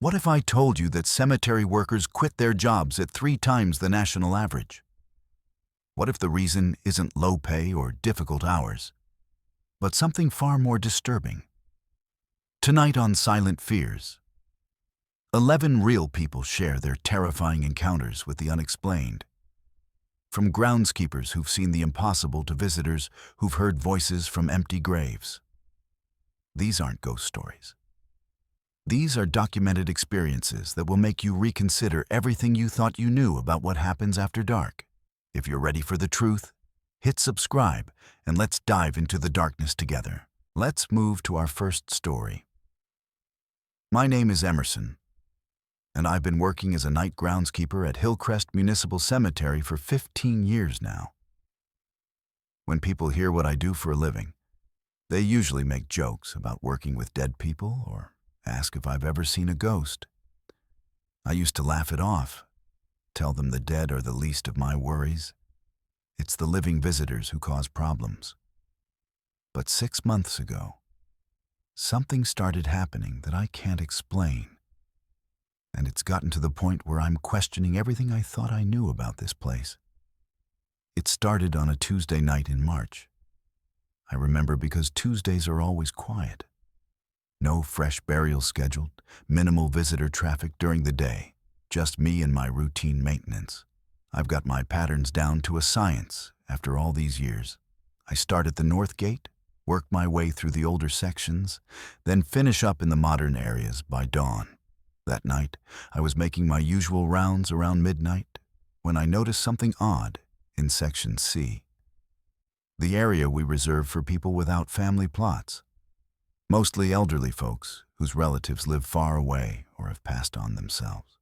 What if I told you that cemetery workers quit their jobs at 3 times the national average? What if the reason isn't low pay or difficult hours, but something far more disturbing? Tonight on Silent Fears, 11 real people share their terrifying encounters with the unexplained. From groundskeepers who've seen the impossible to visitors who've heard voices from empty graves. These aren't ghost stories. These are documented experiences that will make you reconsider everything you thought you knew about what happens after dark. If you're ready for the truth, hit subscribe and let's dive into the darkness together. Let's move to our first story. My name is Emerson, and I've been working as a night groundskeeper at Hillcrest Municipal Cemetery for 15 years now. When people hear what I do for a living, they usually make jokes about working with dead people or ask if I've ever seen a ghost. I used to laugh it off, tell them the dead are the least of my worries. It's the living visitors who cause problems. But 6 months ago, something started happening that I can't explain. And it's gotten to the point where I'm questioning everything I thought I knew about this place. It started on a Tuesday night in March. I remember because Tuesdays are always quiet. No fresh burials scheduled, minimal visitor traffic during the day, just me and my routine maintenance. I've got my patterns down to a science after all these years. I start at the north gate, work my way through the older sections, then finish up in the modern areas by dawn. That night, I was making my usual rounds around midnight when I noticed something odd in Section C, the area we reserve for people without family plots. Mostly elderly folks whose relatives live far away or have passed on themselves.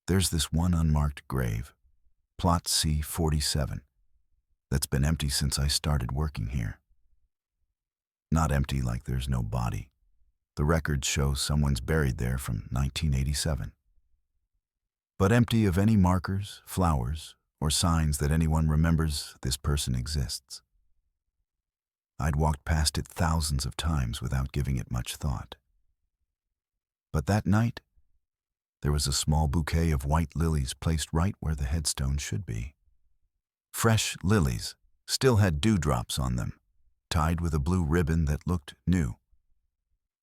There's this one unmarked grave, Plot C-47, that's been empty since I started working here. Not empty like there's no body. The records show someone's buried there from 1987. But empty of any markers, flowers, or signs that anyone remembers this person exists. I'd walked past it thousands of times without giving it much thought. But that night, there was a small bouquet of white lilies placed right where the headstone should be. Fresh lilies still had dewdrops on them, tied with a blue ribbon that looked new.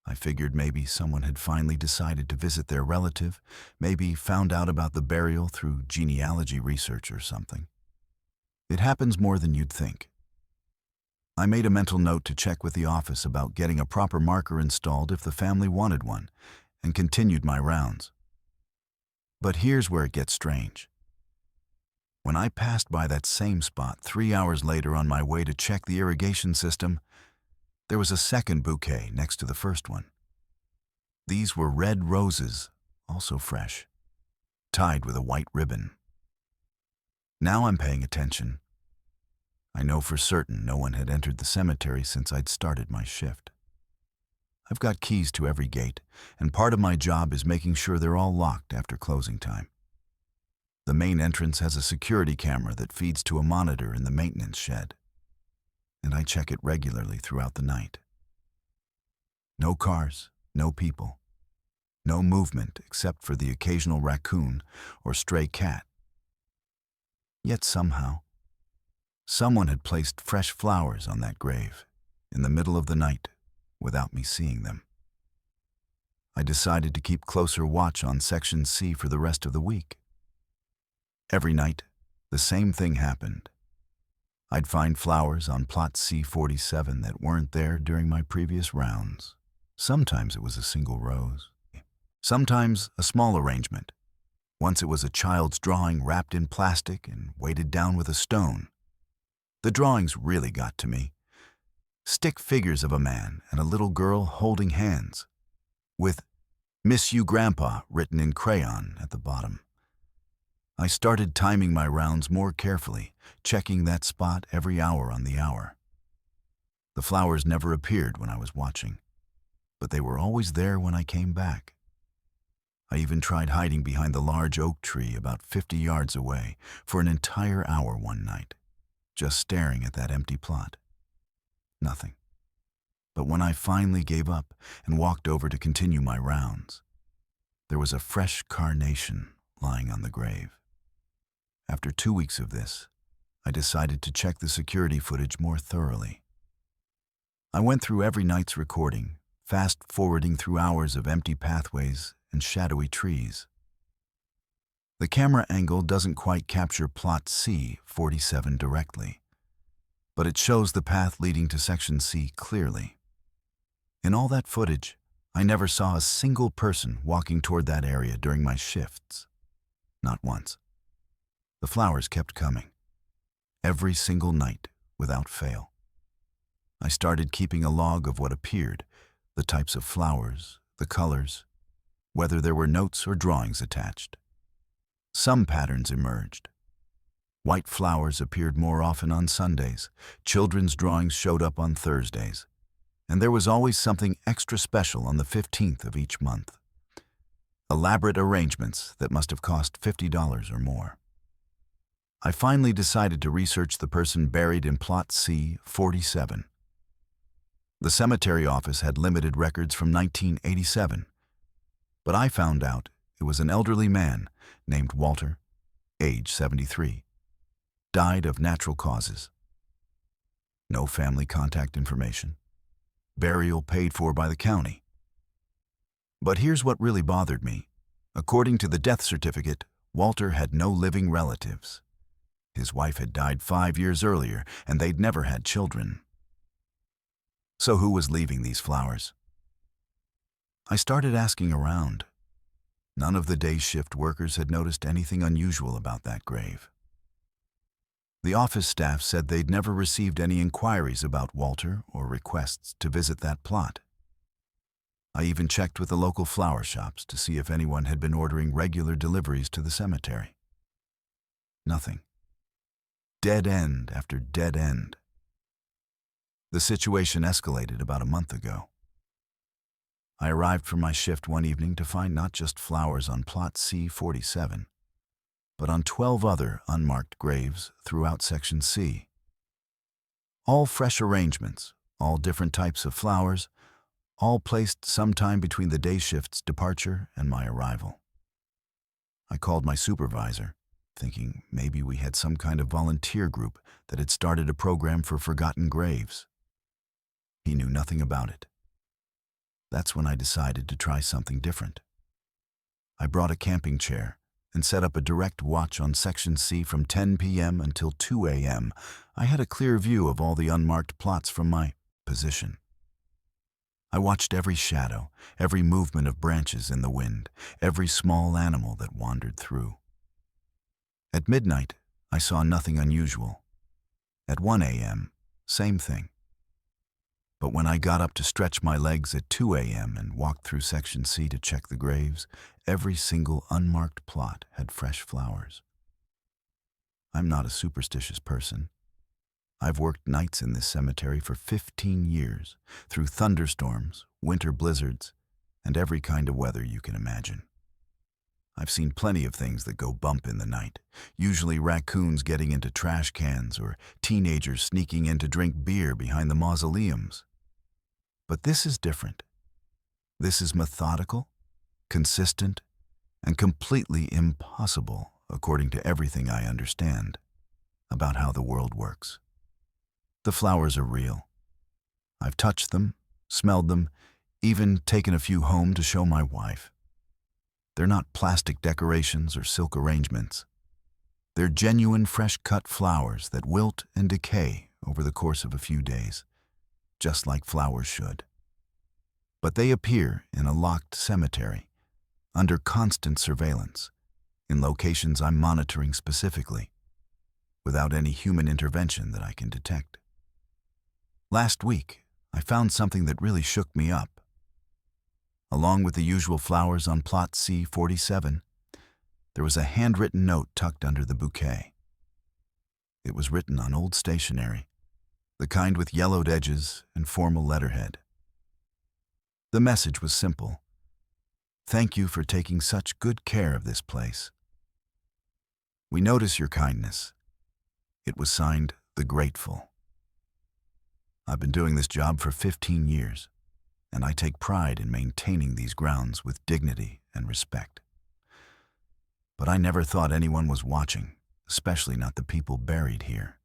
I figured maybe someone had finally decided to visit their relative, maybe found out about the burial through genealogy research or something. It happens more than you'd think. I made a mental note to check with the office about getting a proper marker installed if the family wanted one, and continued my rounds. But here's where it gets strange. When I passed by that same spot 3 hours later on my way to check the irrigation system, there was a second bouquet next to the first one. These were red roses, also fresh, tied with a white ribbon. Now I'm paying attention. I know for certain no one had entered the cemetery since I'd started my shift. I've got keys to every gate, and part of my job is making sure they're all locked after closing time. The main entrance has a security camera that feeds to a monitor in the maintenance shed, and I check it regularly throughout the night. No cars, no people, no movement except for the occasional raccoon or stray cat. Yet somehow, someone had placed fresh flowers on that grave in the middle of the night without me seeing them. I decided to keep closer watch on Section C for the rest of the week. Every night, the same thing happened. I'd find flowers on Plot C-47 that weren't there during my previous rounds. Sometimes it was a single rose. Sometimes a small arrangement. Once it was a child's drawing wrapped in plastic and weighted down with a stone. The drawings really got to me. Stick figures of a man and a little girl holding hands, with "Miss You Grandpa" written in crayon at the bottom. I started timing my rounds more carefully, checking that spot every hour on the hour. The flowers never appeared when I was watching, but they were always there when I came back. I even tried hiding behind the large oak tree about 50 yards away for an entire hour one night, just staring at that empty plot. Nothing. But when I finally gave up and walked over to continue my rounds, there was a fresh carnation lying on the grave. After 2 weeks of this, I decided to check the security footage more thoroughly. I went through every night's recording, fast-forwarding through hours of empty pathways and shadowy trees. The camera angle doesn't quite capture plot C-47 directly, but it shows the path leading to section C clearly. In all that footage, I never saw a single person walking toward that area during my shifts. Not once. The flowers kept coming, every single night without fail. I started keeping a log of what appeared, the types of flowers, the colors, whether there were notes or drawings attached. Some patterns emerged. White flowers appeared more often on Sundays, children's drawings showed up on Thursdays, and there was always something extra special on the 15th of each month. Elaborate arrangements that must have cost $50 or more. I finally decided to research the person buried in plot C-47. The cemetery office had limited records from 1987, but I found out it was an elderly man named Walter, age 73, died of natural causes. No family contact information. Burial paid for by the county. But here's what really bothered me. According to the death certificate, Walter had no living relatives. His wife had died 5 years earlier, and they'd never had children. So who was leaving these flowers? I started asking around. None of the day shift workers had noticed anything unusual about that grave. The office staff said they'd never received any inquiries about Walter or requests to visit that plot. I even checked with the local flower shops to see if anyone had been ordering regular deliveries to the cemetery. Nothing. Dead end after dead end. The situation escalated about a month ago. I arrived for my shift one evening to find not just flowers on plot C-47, but on 12 other unmarked graves throughout section C. All fresh arrangements, all different types of flowers, all placed sometime between the day shift's departure and my arrival. I called my supervisor, thinking maybe we had some kind of volunteer group that had started a program for forgotten graves. He knew nothing about it. That's when I decided to try something different. I brought a camping chair and set up a direct watch on section C from 10 p.m. until 2 a.m. I had a clear view of all the unmarked plots from my position. I watched every shadow, every movement of branches in the wind, every small animal that wandered through. At midnight, I saw nothing unusual. At 1 a.m., same thing. But when I got up to stretch my legs at 2 a.m. and walked through section C to check the graves, every single unmarked plot had fresh flowers. I'm not a superstitious person. I've worked nights in this cemetery for 15 years, through thunderstorms, winter blizzards, and every kind of weather you can imagine. I've seen plenty of things that go bump in the night, usually raccoons getting into trash cans or teenagers sneaking in to drink beer behind the mausoleums. But this is different. This is methodical, consistent, and completely impossible according to everything I understand about how the world works. The flowers are real. I've touched them, smelled them, even taken a few home to show my wife. They're not plastic decorations or silk arrangements. They're genuine fresh-cut flowers that wilt and decay over the course of a few days, just like flowers should. But they appear in a locked cemetery, under constant surveillance, in locations I'm monitoring specifically, without any human intervention that I can detect. Last week, I found something that really shook me up. Along with the usual flowers on plot C-47, there was a handwritten note tucked under the bouquet. It was written on old stationery, the kind with yellowed edges and formal letterhead. The message was simple. Thank you for taking such good care of this place. We notice your kindness. It was signed, The Grateful. I've been doing this job for 15 years, and I take pride in maintaining these grounds with dignity and respect. But I never thought anyone was watching, especially not the people buried here.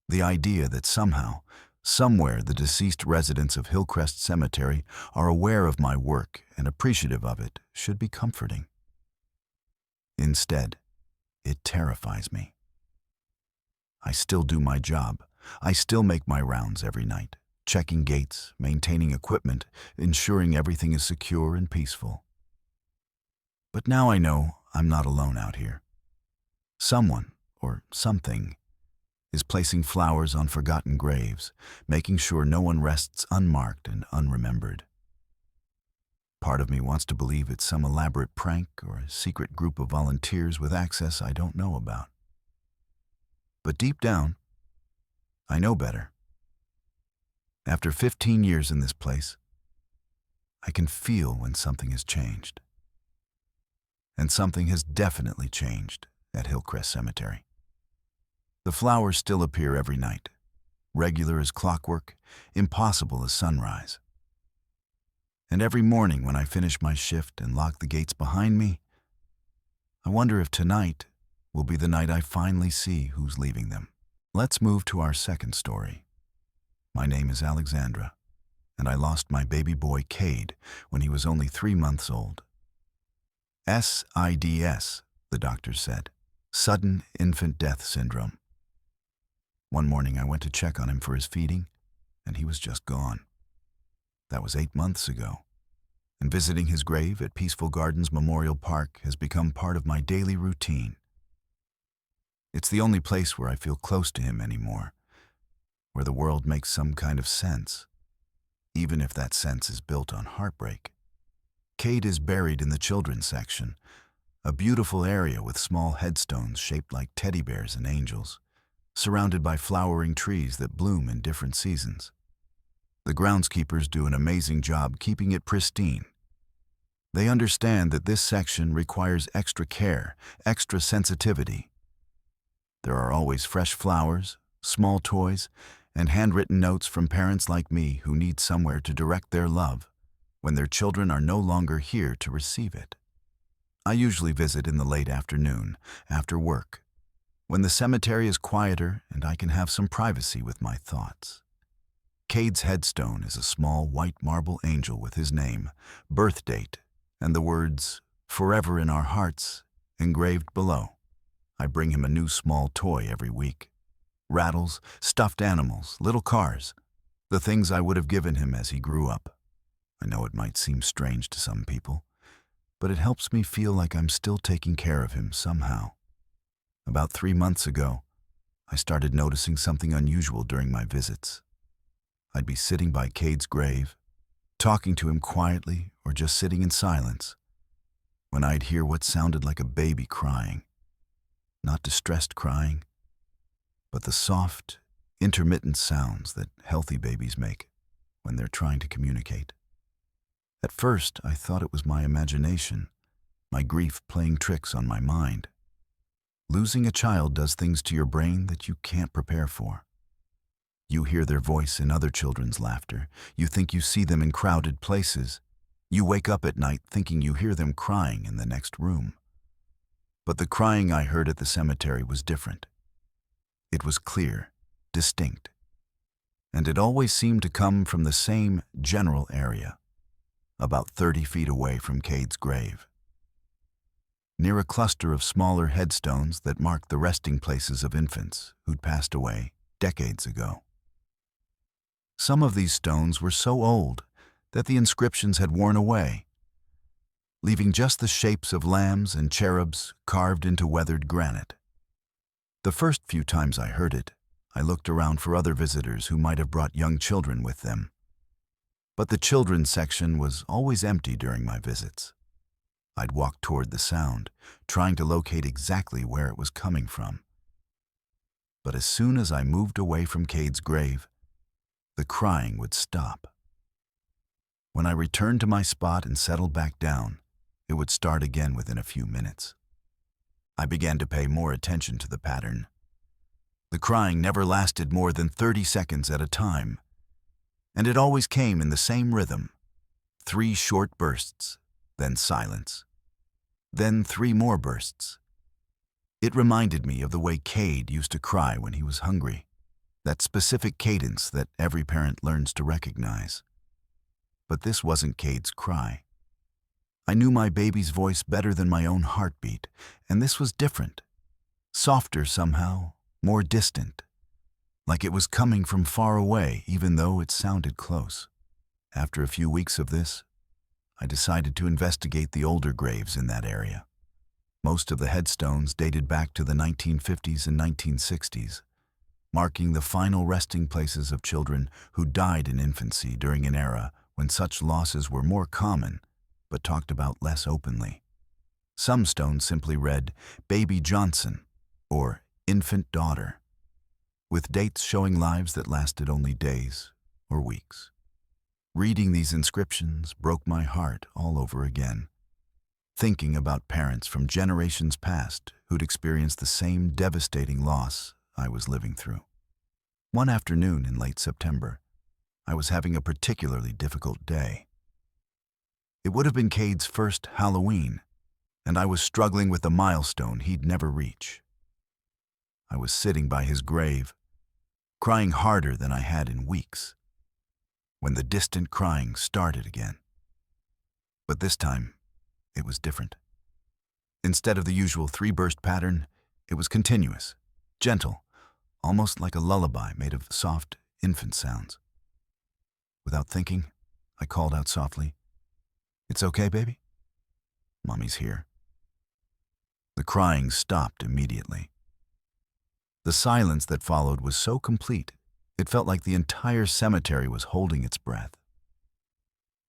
The idea that somehow, somewhere, the deceased residents of Hillcrest Cemetery are aware of my work and appreciative of it should be comforting. Instead, it terrifies me. I still do my job. I still make my rounds every night, checking gates, maintaining equipment, ensuring everything is secure and peaceful. But now I know I'm not alone out here. Someone, or something, is placing flowers on forgotten graves, making sure no one rests unmarked and unremembered. Part of me wants to believe it's some elaborate prank or a secret group of volunteers with access I don't know about. But deep down, I know better. After 15 years in this place, I can feel when something has changed. And something has definitely changed at Hillcrest Cemetery. The flowers still appear every night, regular as clockwork, impossible as sunrise. And every morning when I finish my shift and lock the gates behind me, I wonder if tonight will be the night I finally see who's leaving them. Let's move to our second story. My name is Alexandra, and I lost my baby boy Cade when he was only 3 months old. SIDS, the doctors said, sudden infant death syndrome. One morning I went to check on him for his feeding, and he was just gone. That was 8 months ago, and visiting his grave at Peaceful Gardens Memorial Park has become part of my daily routine. It's the only place where I feel close to him anymore, where the world makes some kind of sense, even if that sense is built on heartbreak. Cade is buried in the children's section, a beautiful area with small headstones shaped like teddy bears and angels, surrounded by flowering trees that bloom in different seasons. The groundskeepers do an amazing job keeping it pristine. They understand that this section requires extra care, extra sensitivity. There are always fresh flowers, small toys, and handwritten notes from parents like me who need somewhere to direct their love when their children are no longer here to receive it. I usually visit in the late afternoon, after work, when the cemetery is quieter and I can have some privacy with my thoughts. Cade's headstone is a small white marble angel with his name, birth date, and the words, "Forever in our hearts," engraved below. I bring him a new small toy every week. Rattles, stuffed animals, little cars, the things I would have given him as he grew up. I know it might seem strange to some people, but it helps me feel like I'm still taking care of him somehow. About 3 months ago, I started noticing something unusual during my visits. I'd be sitting by Cade's grave, talking to him quietly or just sitting in silence, when I'd hear what sounded like a baby crying. Not distressed crying, but the soft, intermittent sounds that healthy babies make when they're trying to communicate. At first, I thought it was my imagination, my grief playing tricks on my mind. Losing a child does things to your brain that you can't prepare for. You hear their voice in other children's laughter. You think you see them in crowded places. You wake up at night thinking you hear them crying in the next room. But the crying I heard at the cemetery was different. It was clear, distinct, and it always seemed to come from the same general area, about 30 feet away from Cade's grave, near a cluster of smaller headstones that marked the resting places of infants who'd passed away decades ago. Some of these stones were so old that the inscriptions had worn away, leaving just the shapes of lambs and cherubs carved into weathered granite. The first few times I heard it, I looked around for other visitors who might have brought young children with them. But the children's section was always empty during my visits. I'd walk toward the sound, trying to locate exactly where it was coming from. But as soon as I moved away from Cade's grave, the crying would stop. When I returned to my spot and settled back down, it would start again within a few minutes. I began to pay more attention to the pattern. The crying never lasted more than 30 seconds at a time. And it always came in the same rhythm. 3 short bursts, then silence. Then 3 more bursts. It reminded me of the way Cade used to cry when he was hungry, that specific cadence that every parent learns to recognize. But this wasn't Cade's cry. I knew my baby's voice better than my own heartbeat, and this was different. Softer somehow, more distant, like it was coming from far away even though it sounded close. After a few weeks of this, I decided to investigate the older graves in that area. Most of the headstones dated back to the 1950s and 1960s, marking the final resting places of children who died in infancy during an era when such losses were more common but talked about less openly. Some stones simply read, "Baby Johnson," or "Infant Daughter," with dates showing lives that lasted only days or weeks. Reading these inscriptions broke my heart all over again, thinking about parents from generations past who'd experienced the same devastating loss I was living through. One afternoon in late September, I was having a particularly difficult day. It would have been Cade's first Halloween, and I was struggling with a milestone he'd never reach. I was sitting by his grave, crying harder than I had in weeks, when the distant crying started again. But this time, it was different. Instead of the usual 3-burst pattern, it was continuous, gentle, almost like a lullaby made of soft infant sounds. Without thinking, I called out softly, "It's okay, baby? Mommy's here." The crying stopped immediately. The silence that followed was so complete, it felt like the entire cemetery was holding its breath.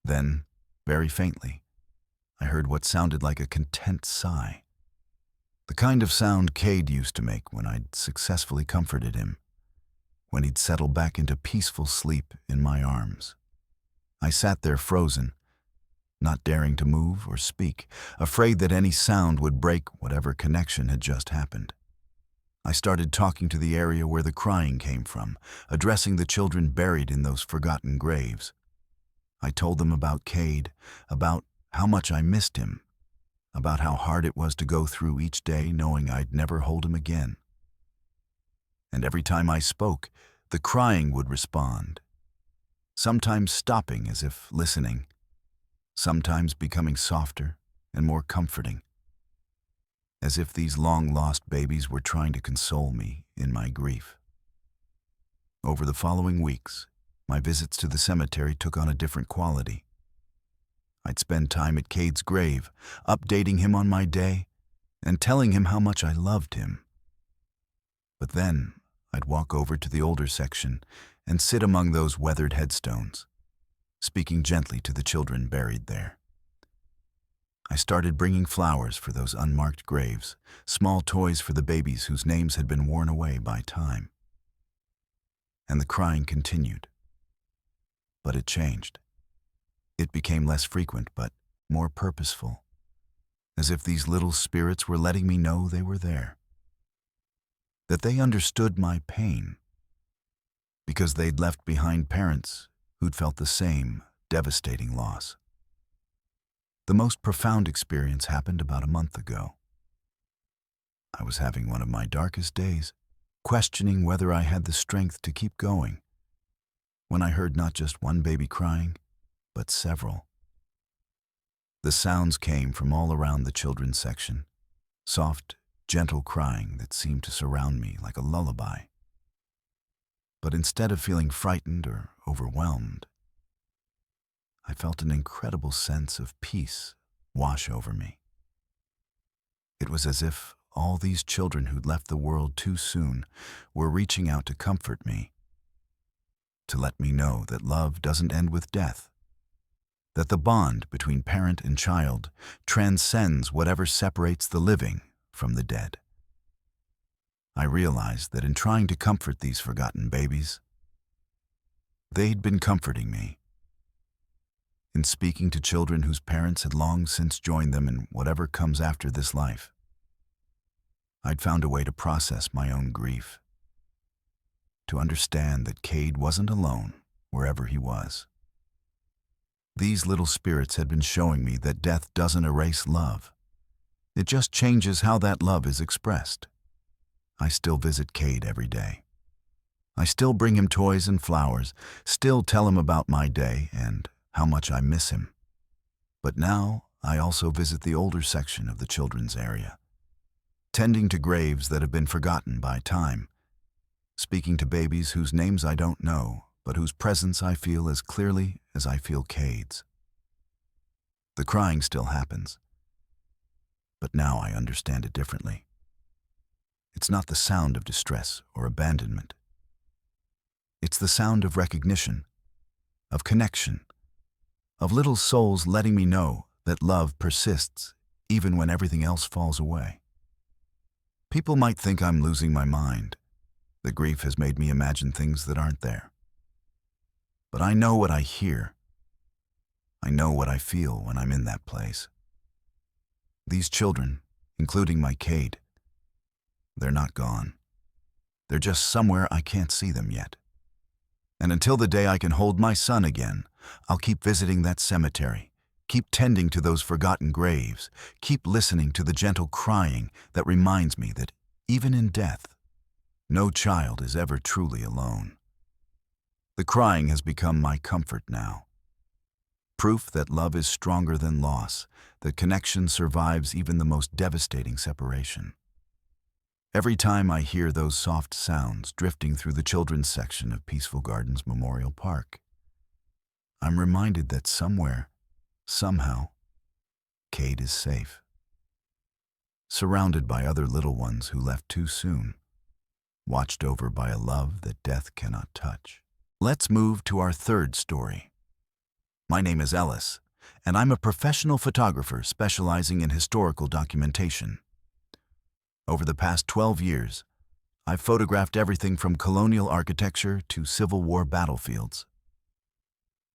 Then, very faintly, I heard what sounded like a content sigh. The kind of sound Cade used to make when I'd successfully comforted him, when he'd settle back into peaceful sleep in my arms. I sat there frozen, not daring to move or speak, afraid that any sound would break whatever connection had just happened. I started talking to the area where the crying came from, addressing the children buried in those forgotten graves. I told them about Cade, about how much I missed him, about how hard it was to go through each day knowing I'd never hold him again. And every time I spoke, the crying would respond, sometimes stopping as if listening, sometimes becoming softer and more comforting, as if these long-lost babies were trying to console me in my grief. Over the following weeks, my visits to the cemetery took on a different quality. I'd spend time at Cade's grave, updating him on my day and telling him how much I loved him. But then I'd walk over to the older section and sit among those weathered headstones, speaking gently to the children buried there. I started bringing flowers for those unmarked graves, small toys for the babies whose names had been worn away by time. And the crying continued. But it changed. It became less frequent, but more purposeful, as if these little spirits were letting me know they were there, that they understood my pain, because they'd left behind parents who'd felt the same devastating loss. The most profound experience happened about a month ago. I was having one of my darkest days, questioning whether I had the strength to keep going, when I heard not just one baby crying, but several. The sounds came from all around the children's section, soft, gentle crying that seemed to surround me like a lullaby. But instead of feeling frightened or overwhelmed, I felt an incredible sense of peace wash over me. It was as if all these children who'd left the world too soon were reaching out to comfort me, to let me know that love doesn't end with death, that the bond between parent and child transcends whatever separates the living from the dead. I realized that in trying to comfort these forgotten babies, they'd been comforting me. In speaking to children whose parents had long since joined them in whatever comes after this life, I'd found a way to process my own grief, to understand that Cade wasn't alone wherever he was. These little spirits had been showing me that death doesn't erase love. It just changes how that love is expressed. I still visit Cade every day. I still bring him toys and flowers, still tell him about my day and how much I miss him. But now I also visit the older section of the children's area, tending to graves that have been forgotten by time, speaking to babies whose names I don't know, but whose presence I feel as clearly as I feel Cade's. The crying still happens, but now I understand it differently. It's not the sound of distress or abandonment. It's the sound of recognition, of connection, of little souls letting me know that love persists even when everything else falls away. People might think I'm losing my mind. The grief has made me imagine things that aren't there. But I know what I hear. I know what I feel when I'm in that place. These children, including my Cade, they're not gone. They're just somewhere I can't see them yet. And until the day I can hold my son again, I'll keep visiting that cemetery, keep tending to those forgotten graves, keep listening to the gentle crying that reminds me that even in death, no child is ever truly alone. The crying has become my comfort now. Proof that love is stronger than loss, that connection survives even the most devastating separation. Every time I hear those soft sounds drifting through the children's section of Peaceful Gardens Memorial Park, I'm reminded that somewhere, somehow, Cade is safe. Surrounded by other little ones who left too soon, watched over by a love that death cannot touch. Let's move to our third story. My name is Ellis, and I'm a professional photographer specializing in historical documentation. Over the past 12 years, I've photographed everything from colonial architecture to Civil War battlefields.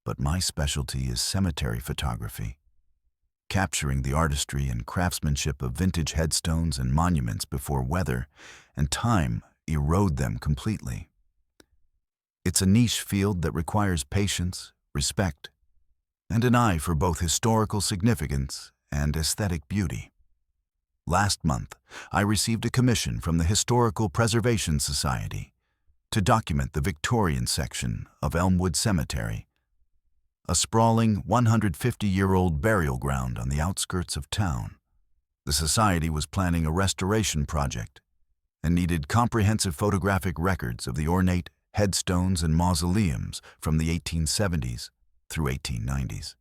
But my specialty is cemetery photography, capturing the artistry and craftsmanship of vintage headstones and monuments before weather and time erode them completely. It's a niche field that requires patience, respect, and an eye for both historical significance and aesthetic beauty. Last month, I received a commission from the Historical Preservation Society to document the Victorian section of Elmwood Cemetery, a sprawling 150-year-old burial ground on the outskirts of town. The Society was planning a restoration project and needed comprehensive photographic records of the ornate headstones and mausoleums from the 1870s through 1890s.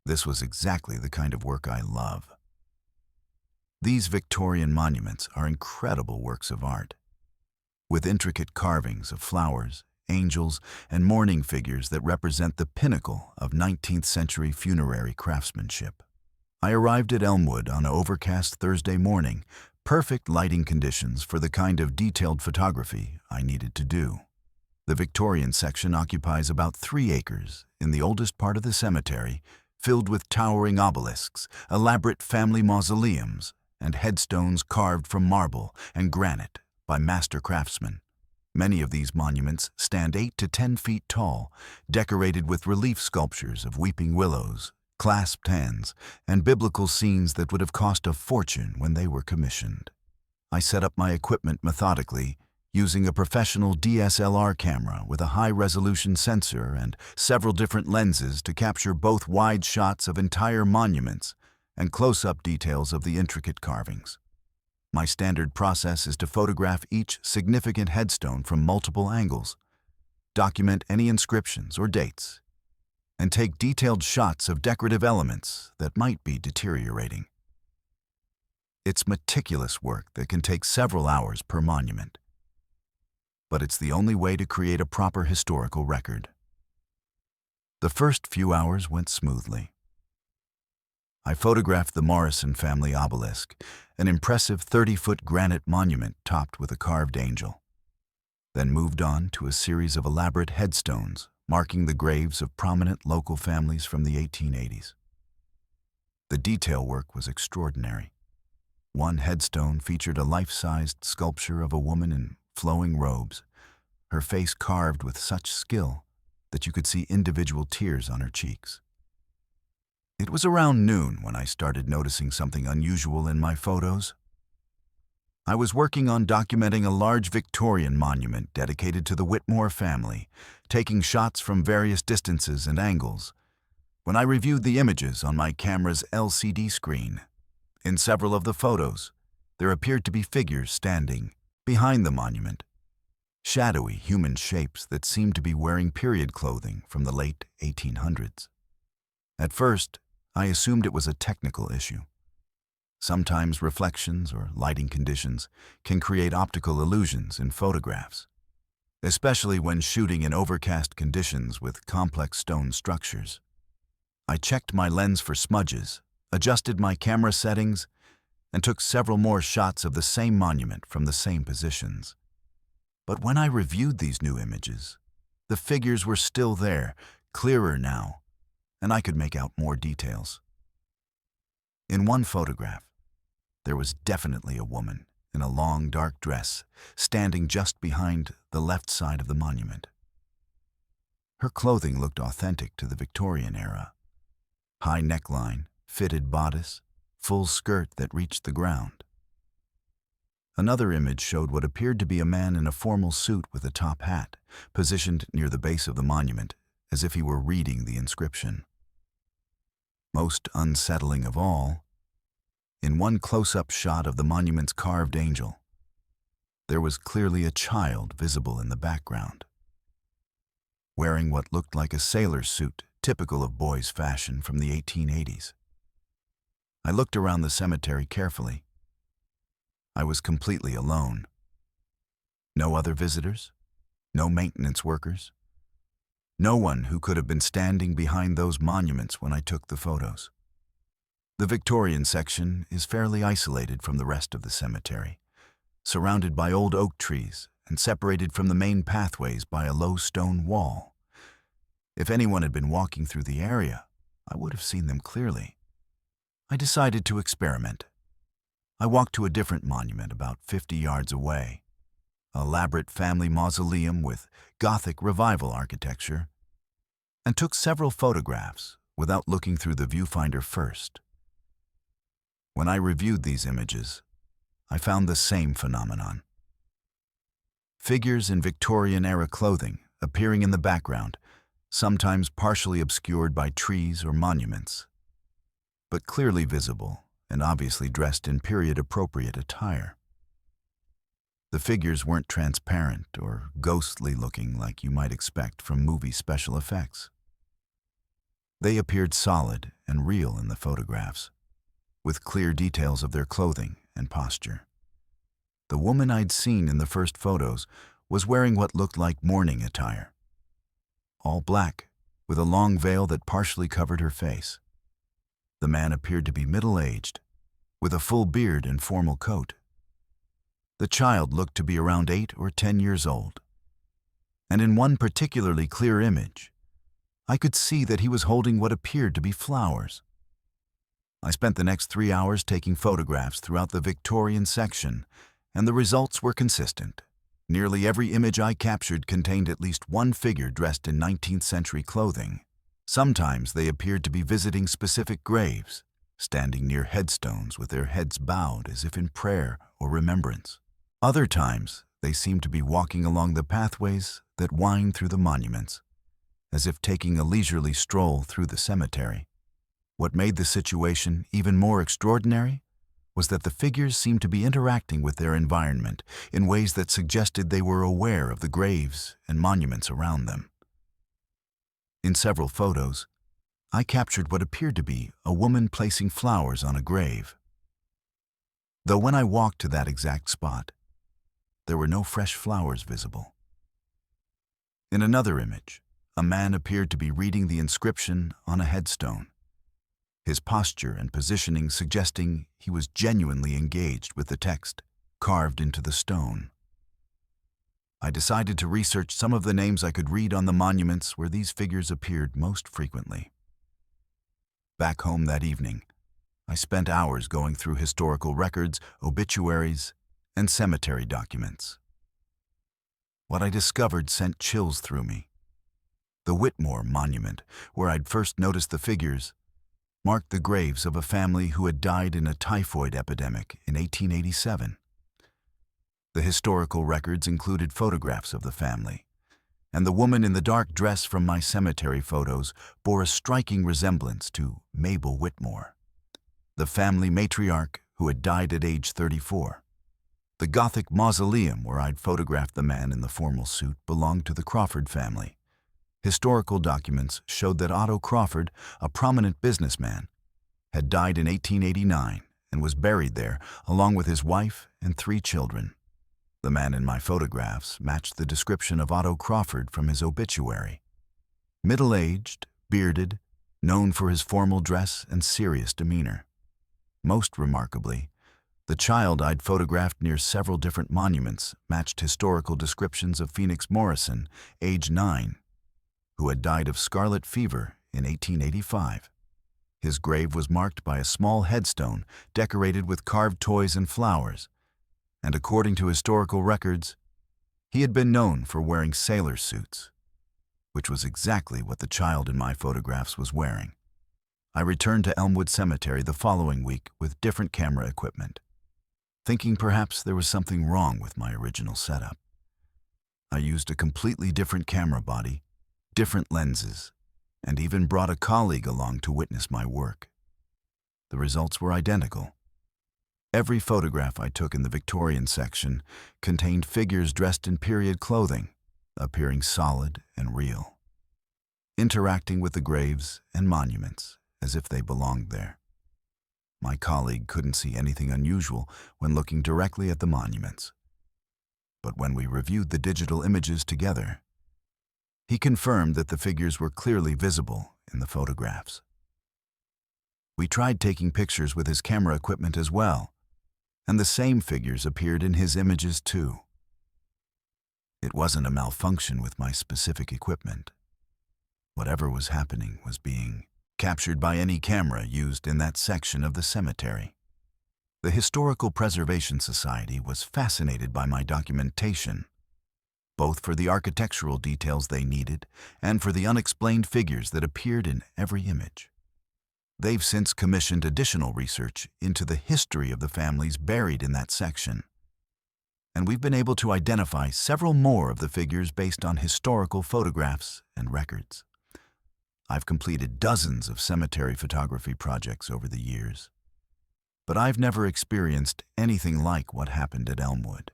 This was exactly the kind of work I love. These Victorian monuments are incredible works of art, with intricate carvings of flowers, angels, and mourning figures that represent the pinnacle of 19th century funerary craftsmanship. I arrived at Elmwood on an overcast Thursday morning, perfect lighting conditions for the kind of detailed photography I needed to do. The Victorian section occupies about 3 acres in the oldest part of the cemetery, filled with towering obelisks, elaborate family mausoleums, and headstones carved from marble and granite by master craftsmen. Many of these monuments stand 8 to 10 feet tall, decorated with relief sculptures of weeping willows, clasped hands, and biblical scenes that would have cost a fortune when they were commissioned. I set up my equipment methodically, using a professional DSLR camera with a high-resolution sensor and several different lenses to capture both wide shots of entire monuments and close-up details of the intricate carvings. My standard process is to photograph each significant headstone from multiple angles, document any inscriptions or dates, and take detailed shots of decorative elements that might be deteriorating. It's meticulous work that can take several hours per monument, but it's the only way to create a proper historical record. The first few hours went smoothly. I photographed the Morrison family obelisk, an impressive 30-foot granite monument topped with a carved angel, then moved on to a series of elaborate headstones marking the graves of prominent local families from the 1880s. The detail work was extraordinary. One headstone featured a life-sized sculpture of a woman in flowing robes, her face carved with such skill that you could see individual tears on her cheeks. It was around noon when I started noticing something unusual in my photos. I was working on documenting a large Victorian monument dedicated to the Whitmore family, taking shots from various distances and angles, when I reviewed the images on my camera's LCD screen. In several of the photos, there appeared to be figures standing behind the monument, shadowy human shapes that seemed to be wearing period clothing from the late 1800s. At first, I assumed it was a technical issue. Sometimes reflections or lighting conditions can create optical illusions in photographs, especially when shooting in overcast conditions with complex stone structures. I checked my lens for smudges, adjusted my camera settings, and took several more shots of the same monument from the same positions. But when I reviewed these new images, the figures were still there, clearer now, and I could make out more details. In one photograph, there was definitely a woman in a long dark dress standing just behind the left side of the monument. Her clothing looked authentic to the Victorian era. High neckline, fitted bodice, full skirt that reached the ground. Another image showed what appeared to be a man in a formal suit with a top hat, positioned near the base of the monument as if he were reading the inscription. Most unsettling of all, in one close-up shot of the monument's carved angel, there was clearly a child visible in the background, wearing what looked like a sailor's suit typical of boys' fashion from the 1880s. I looked around the cemetery carefully. I was completely alone. No other visitors, no maintenance workers, no one who could have been standing behind those monuments when I took the photos. The Victorian section is fairly isolated from the rest of the cemetery, surrounded by old oak trees and separated from the main pathways by a low stone wall. If anyone had been walking through the area, I would have seen them clearly. I decided to experiment. I walked to a different monument about 50 yards away, an elaborate family mausoleum with Gothic Revival architecture, and took several photographs without looking through the viewfinder first. When I reviewed these images, I found the same phenomenon. Figures in Victorian-era clothing appearing in the background, sometimes partially obscured by trees or monuments, but clearly visible and obviously dressed in period-appropriate attire. The figures weren't transparent or ghostly-looking like you might expect from movie special effects. They appeared solid and real in the photographs, with clear details of their clothing and posture. The woman I'd seen in the first photos was wearing what looked like mourning attire, all black, with a long veil that partially covered her face. The man appeared to be middle-aged, with a full beard and formal coat. The child looked to be around 8 or 10 years old, and in one particularly clear image, I could see that he was holding what appeared to be flowers. I spent the next 3 hours taking photographs throughout the Victorian section, and the results were consistent. Nearly every image I captured contained at least one figure dressed in 19th century clothing. Sometimes they appeared to be visiting specific graves, standing near headstones with their heads bowed as if in prayer or remembrance. Other times, they seemed to be walking along the pathways that wind through the monuments, as if taking a leisurely stroll through the cemetery. What made the situation even more extraordinary was that the figures seemed to be interacting with their environment in ways that suggested they were aware of the graves and monuments around them. In several photos, I captured what appeared to be a woman placing flowers on a grave. Though when I walked to that exact spot, there were no fresh flowers visible. In another image, a man appeared to be reading the inscription on a headstone, his posture and positioning suggesting he was genuinely engaged with the text carved into the stone. I decided to research some of the names I could read on the monuments where these figures appeared most frequently. Back home that evening, I spent hours going through historical records, obituaries, and cemetery documents. What I discovered sent chills through me. The Whitmore Monument, where I'd first noticed the figures, marked the graves of a family who had died in a typhoid epidemic in 1887. The historical records included photographs of the family, and the woman in the dark dress from my cemetery photos bore a striking resemblance to Mabel Whitmore, the family matriarch who had died at age 34. The Gothic mausoleum where I'd photographed the man in the formal suit belonged to the Crawford family. Historical documents showed that Otto Crawford, a prominent businessman, had died in 1889 and was buried there along with his wife and 3 children. The man in my photographs matched the description of Otto Crawford from his obituary. Middle-aged, bearded, known for his formal dress and serious demeanor. Most remarkably, the child I'd photographed near several different monuments matched historical descriptions of Phoenix Morrison, age 9, who had died of scarlet fever in 1885. His grave was marked by a small headstone decorated with carved toys and flowers, and according to historical records, he had been known for wearing sailor suits, which was exactly what the child in my photographs was wearing. I returned to Elmwood Cemetery the following week with different camera equipment, thinking perhaps there was something wrong with my original setup. I used a completely different camera body, different lenses, and even brought a colleague along to witness my work. The results were identical. Every photograph I took in the Victorian section contained figures dressed in period clothing, appearing solid and real, interacting with the graves and monuments as if they belonged there. My colleague couldn't see anything unusual when looking directly at the monuments. But when we reviewed the digital images together, he confirmed that the figures were clearly visible in the photographs. We tried taking pictures with his camera equipment as well, and the same figures appeared in his images too. It wasn't a malfunction with my specific equipment. Whatever was happening was being captured by any camera used in that section of the cemetery. The Historical Preservation Society was fascinated by my documentation, both for the architectural details they needed and for the unexplained figures that appeared in every image. They've since commissioned additional research into the history of the families buried in that section, and we've been able to identify several more of the figures based on historical photographs and records. I've completed dozens of cemetery photography projects over the years, but I've never experienced anything like what happened at Elmwood.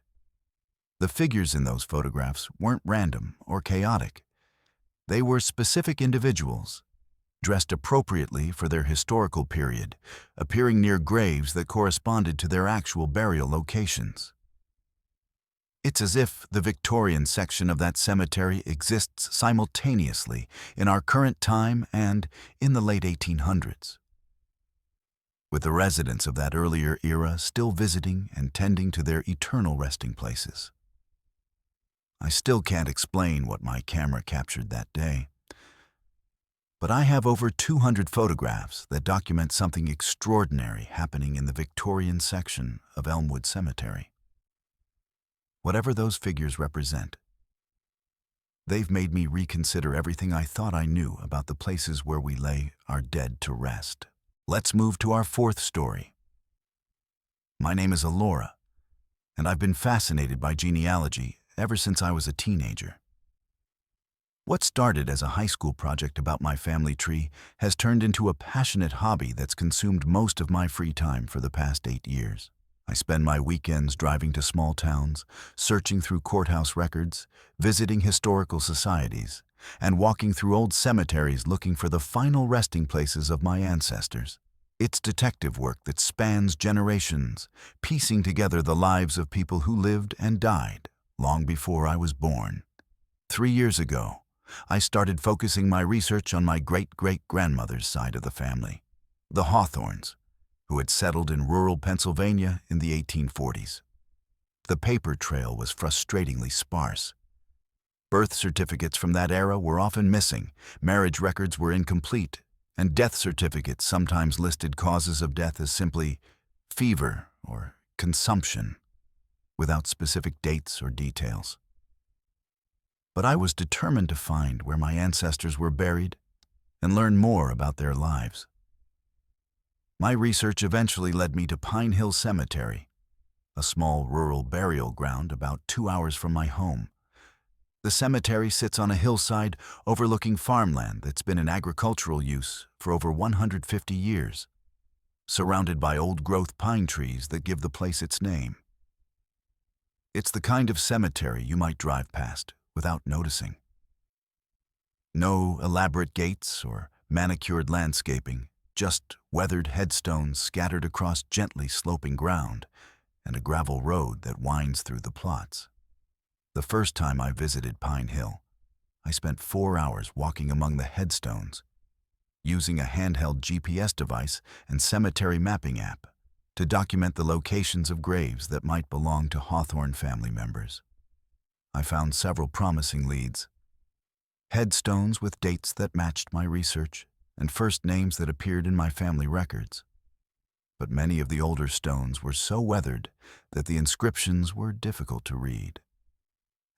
The figures in those photographs weren't random or chaotic. They were specific individuals, dressed appropriately for their historical period, appearing near graves that corresponded to their actual burial locations. It's as if the Victorian section of that cemetery exists simultaneously in our current time and in the late 1800s. With the residents of that earlier era still visiting and tending to their eternal resting places. I still can't explain what my camera captured that day, but I have over 200 photographs that document something extraordinary happening in the Victorian section of Elmwood Cemetery. Whatever those figures represent, they've made me reconsider everything I thought I knew about the places where we lay our dead to rest. Let's move to our 4th story. My name is Alora, and I've been fascinated by genealogy ever since I was a teenager. What started as a high school project about my family tree has turned into a passionate hobby that's consumed most of my free time for the past 8 years. I spend my weekends driving to small towns, searching through courthouse records, visiting historical societies, and walking through old cemeteries looking for the final resting places of my ancestors. It's detective work that spans generations, piecing together the lives of people who lived and died long before I was born. 3 years ago, I started focusing my research on my great-great-grandmother's side of the family, the Hawthorns, who had settled in rural Pennsylvania in the 1840s. The paper trail was frustratingly sparse. Birth certificates from that era were often missing, marriage records were incomplete, and death certificates sometimes listed causes of death as simply fever or consumption, without specific dates or details. but I was determined to find where my ancestors were buried and learn more about their lives. My research eventually led me to Pine Hill Cemetery, a small rural burial ground about 2 hours from my home. The cemetery sits on a hillside overlooking farmland that's been in agricultural use for over 150 years, surrounded by old-growth pine trees that give the place its name. It's the kind of cemetery you might drive past without noticing. No elaborate gates or manicured landscaping, just weathered headstones scattered across gently sloping ground and a gravel road that winds through the plots. The first time I visited Pine Hill, I spent 4 hours walking among the headstones, using a handheld GPS device and cemetery mapping app to document the locations of graves that might belong to Hawthorne family members. I found several promising leads. Headstones with dates that matched my research and first names that appeared in my family records. But many of the older stones were so weathered that the inscriptions were difficult to read,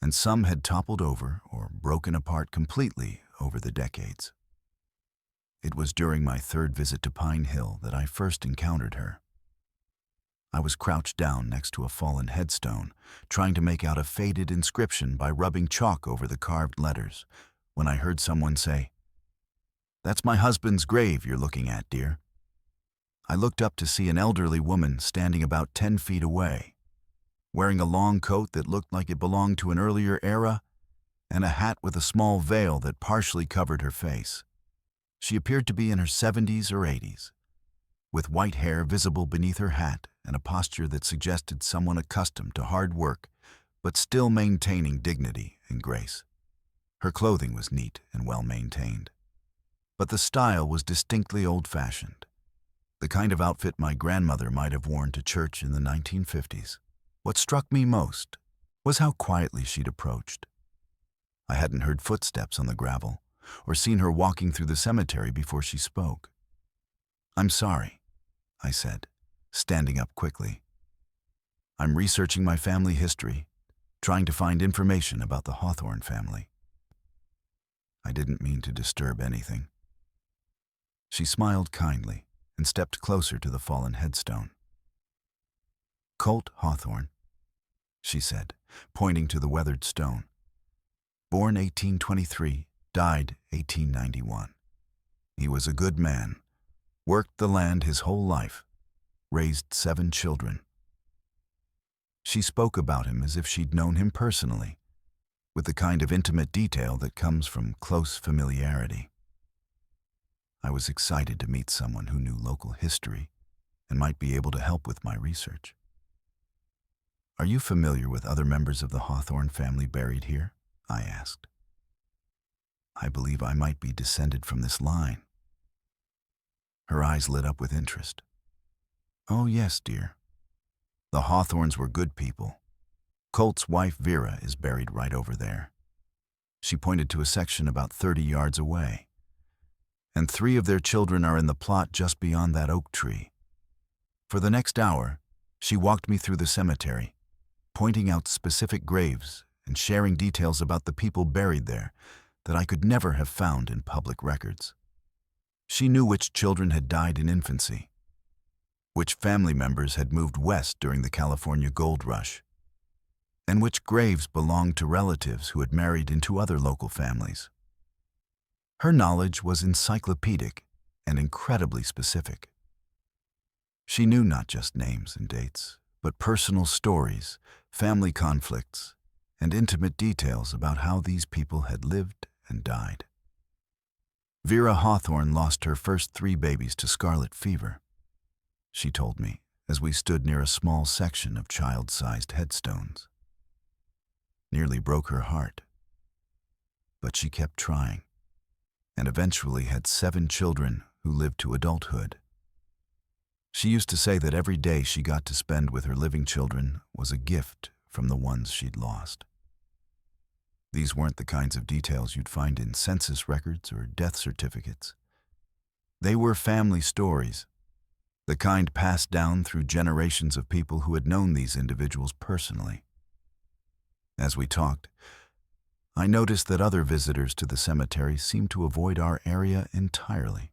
and some had toppled over or broken apart completely over the decades. It was during my third visit to Pine Hill that I first encountered her. I was crouched down next to a fallen headstone, trying to make out a faded inscription by rubbing chalk over the carved letters, when I heard someone say, "That's my husband's grave you're looking at, dear." I looked up to see an elderly woman standing about 10 feet away, wearing a long coat that looked like it belonged to an earlier era, and a hat with a small veil that partially covered her face. She appeared to be in her 70s or 80s, with white hair visible beneath her hat and a posture that suggested someone accustomed to hard work, but still maintaining dignity and grace. Her clothing was neat and well-maintained, but the style was distinctly old-fashioned, the kind of outfit my grandmother might have worn to church in the 1950s. What struck me most was how quietly she'd approached. I hadn't heard footsteps on the gravel or seen her walking through the cemetery before she spoke. "I'm sorry," I said, standing up quickly. "I'm researching my family history, trying to find information about the Hawthorne family." I didn't mean to disturb anything. She smiled kindly and stepped closer to the fallen headstone. "Colt Hawthorne," she said, pointing to the weathered stone. "Born 1823, died 1891. He was a good man, worked the land his whole life, raised 7 children." She spoke about him as if she'd known him personally, with the kind of intimate detail that comes from close familiarity. I was excited to meet someone who knew local history and might be able to help with my research. "Are you familiar with other members of the Hawthorne family buried here?" I asked. "I believe I might be descended from this line." Her eyes lit up with interest. "Oh yes, dear. The Hawthornes were good people. Colt's wife Vera is buried right over there." She pointed to a section about 30 yards away. "And 3 of their children are in the plot just beyond that oak tree." For the next hour, she walked me through the cemetery, pointing out specific graves and sharing details about the people buried there that I could never have found in public records. She knew which children had died in infancy, which family members had moved west during the California gold rush, and which graves belonged to relatives who had married into other local families. Her knowledge was encyclopedic and incredibly specific. She knew not just names and dates, but personal stories, family conflicts, and intimate details about how these people had lived and died. Vera Hawthorne lost her first 3 babies to scarlet fever, she told me as we stood near a small section of child-sized headstones. Nearly broke her heart, but she kept trying, and eventually had 7 children who lived to adulthood. She used to say that every day she got to spend with her living children was a gift from the ones she'd lost. These weren't the kinds of details you'd find in census records or death certificates. They were family stories, the kind passed down through generations of people who had known these individuals personally. As we talked, I noticed that other visitors to the cemetery seemed to avoid our area entirely.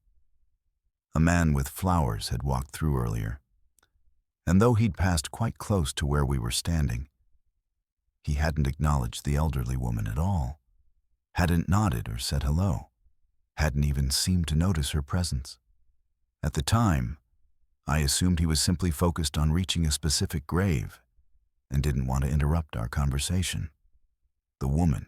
A man with flowers had walked through earlier, and though he'd passed quite close to where we were standing, he hadn't acknowledged the elderly woman at all, hadn't nodded or said hello, hadn't even seemed to notice her presence. At the time, I assumed he was simply focused on reaching a specific grave and didn't want to interrupt our conversation. The woman,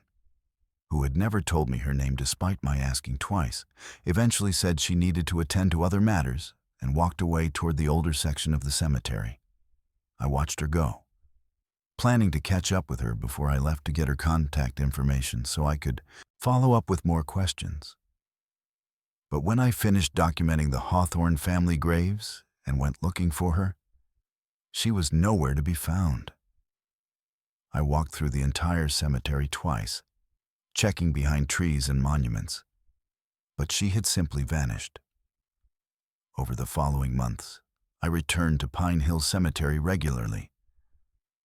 who had never told me her name despite my asking twice, eventually said she needed to attend to other matters and walked away toward the older section of the cemetery. I watched her go, planning to catch up with her before I left to get her contact information so I could follow up with more questions. But when I finished documenting the Hawthorne family graves and went looking for her, she was nowhere to be found. I walked through the entire cemetery twice, checking behind trees and monuments, but she had simply vanished. Over the following months, I returned to Pine Hill Cemetery regularly,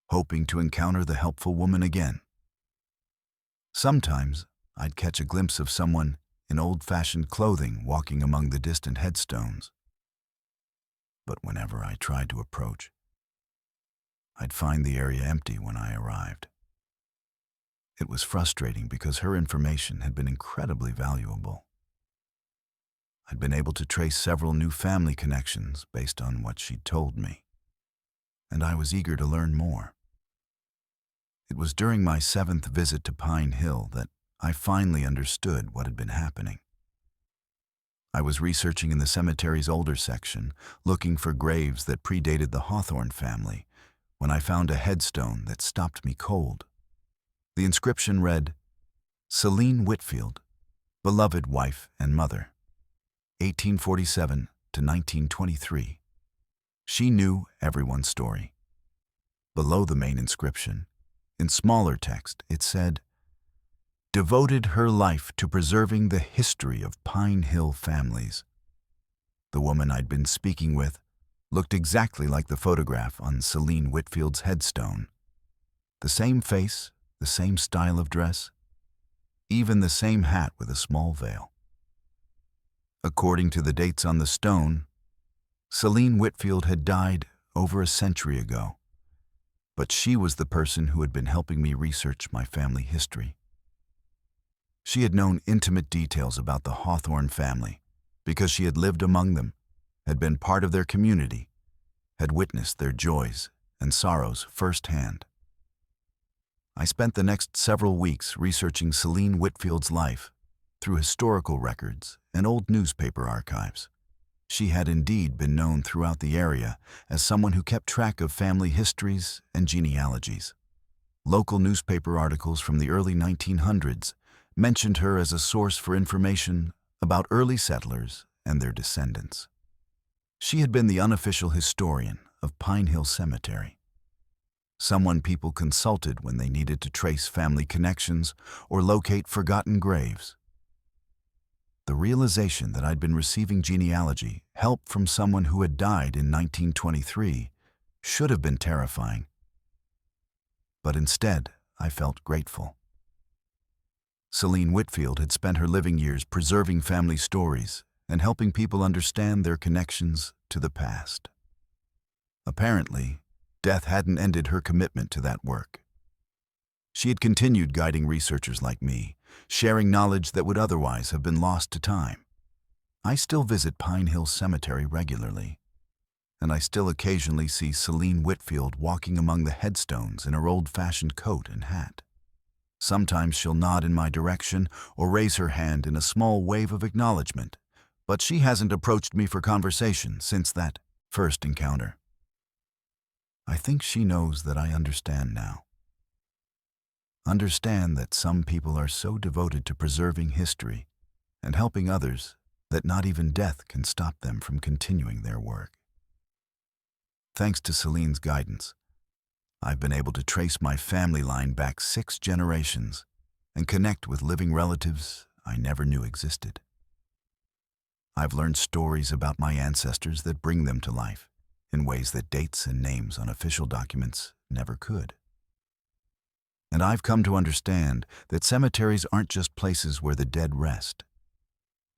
hoping to encounter the helpful woman again. Sometimes I'd catch a glimpse of someone in old-fashioned clothing walking among the distant headstones. But whenever I tried to approach, I'd find the area empty when I arrived. It was frustrating because her information had been incredibly valuable. I'd been able to trace several new family connections based on what she'd told me, and I was eager to learn more. It was during my 7th visit to Pine Hill that I finally understood what had been happening. I was researching in the cemetery's older section, looking for graves that predated the Hawthorne family, when I found a headstone that stopped me cold. The inscription read, "Celine Whitfield, beloved wife and mother, 1847 to 1923. She knew everyone's story." Below the main inscription, in smaller text, it said, "Devoted her life to preserving the history of Pine Hill families." The woman I'd been speaking with looked exactly like the photograph on Celine Whitfield's headstone. The same face, the same style of dress, even the same hat with a small veil. According to the dates on the stone, Celine Whitfield had died over a century ago, but she was the person who had been helping me research my family history. She had known intimate details about the Hawthorne family because she had lived among them, had been part of their community, had witnessed their joys and sorrows firsthand. I spent the next several weeks researching Celine Whitfield's life through historical records and old newspaper archives. She had indeed been known throughout the area as someone who kept track of family histories and genealogies. Local newspaper articles from the early 1900s mentioned her as a source for information about early settlers and their descendants. She had been the unofficial historian of Pine Hill Cemetery, someone people consulted when they needed to trace family connections or locate forgotten graves. The realization that I'd been receiving genealogy help from someone who had died in 1923 should have been terrifying. But instead, I felt grateful. Celine Whitfield had spent her living years preserving family stories and helping people understand their connections to the past. Apparently, death hadn't ended her commitment to that work. She had continued guiding researchers like me, sharing knowledge that would otherwise have been lost to time. I still visit Pine Hill Cemetery regularly, and I still occasionally see Celine Whitfield walking among the headstones in her old-fashioned coat and hat. Sometimes she'll nod in my direction or raise her hand in a small wave of acknowledgement, but she hasn't approached me for conversation since that first encounter. I think she knows that I understand now. Understand that some people are so devoted to preserving history and helping others that not even death can stop them from continuing their work. Thanks to Celine's guidance, I've been able to trace my family line back 6 generations and connect with living relatives I never knew existed. I've learned stories about my ancestors that bring them to life in ways that dates and names on official documents never could. And I've come to understand that cemeteries aren't just places where the dead rest.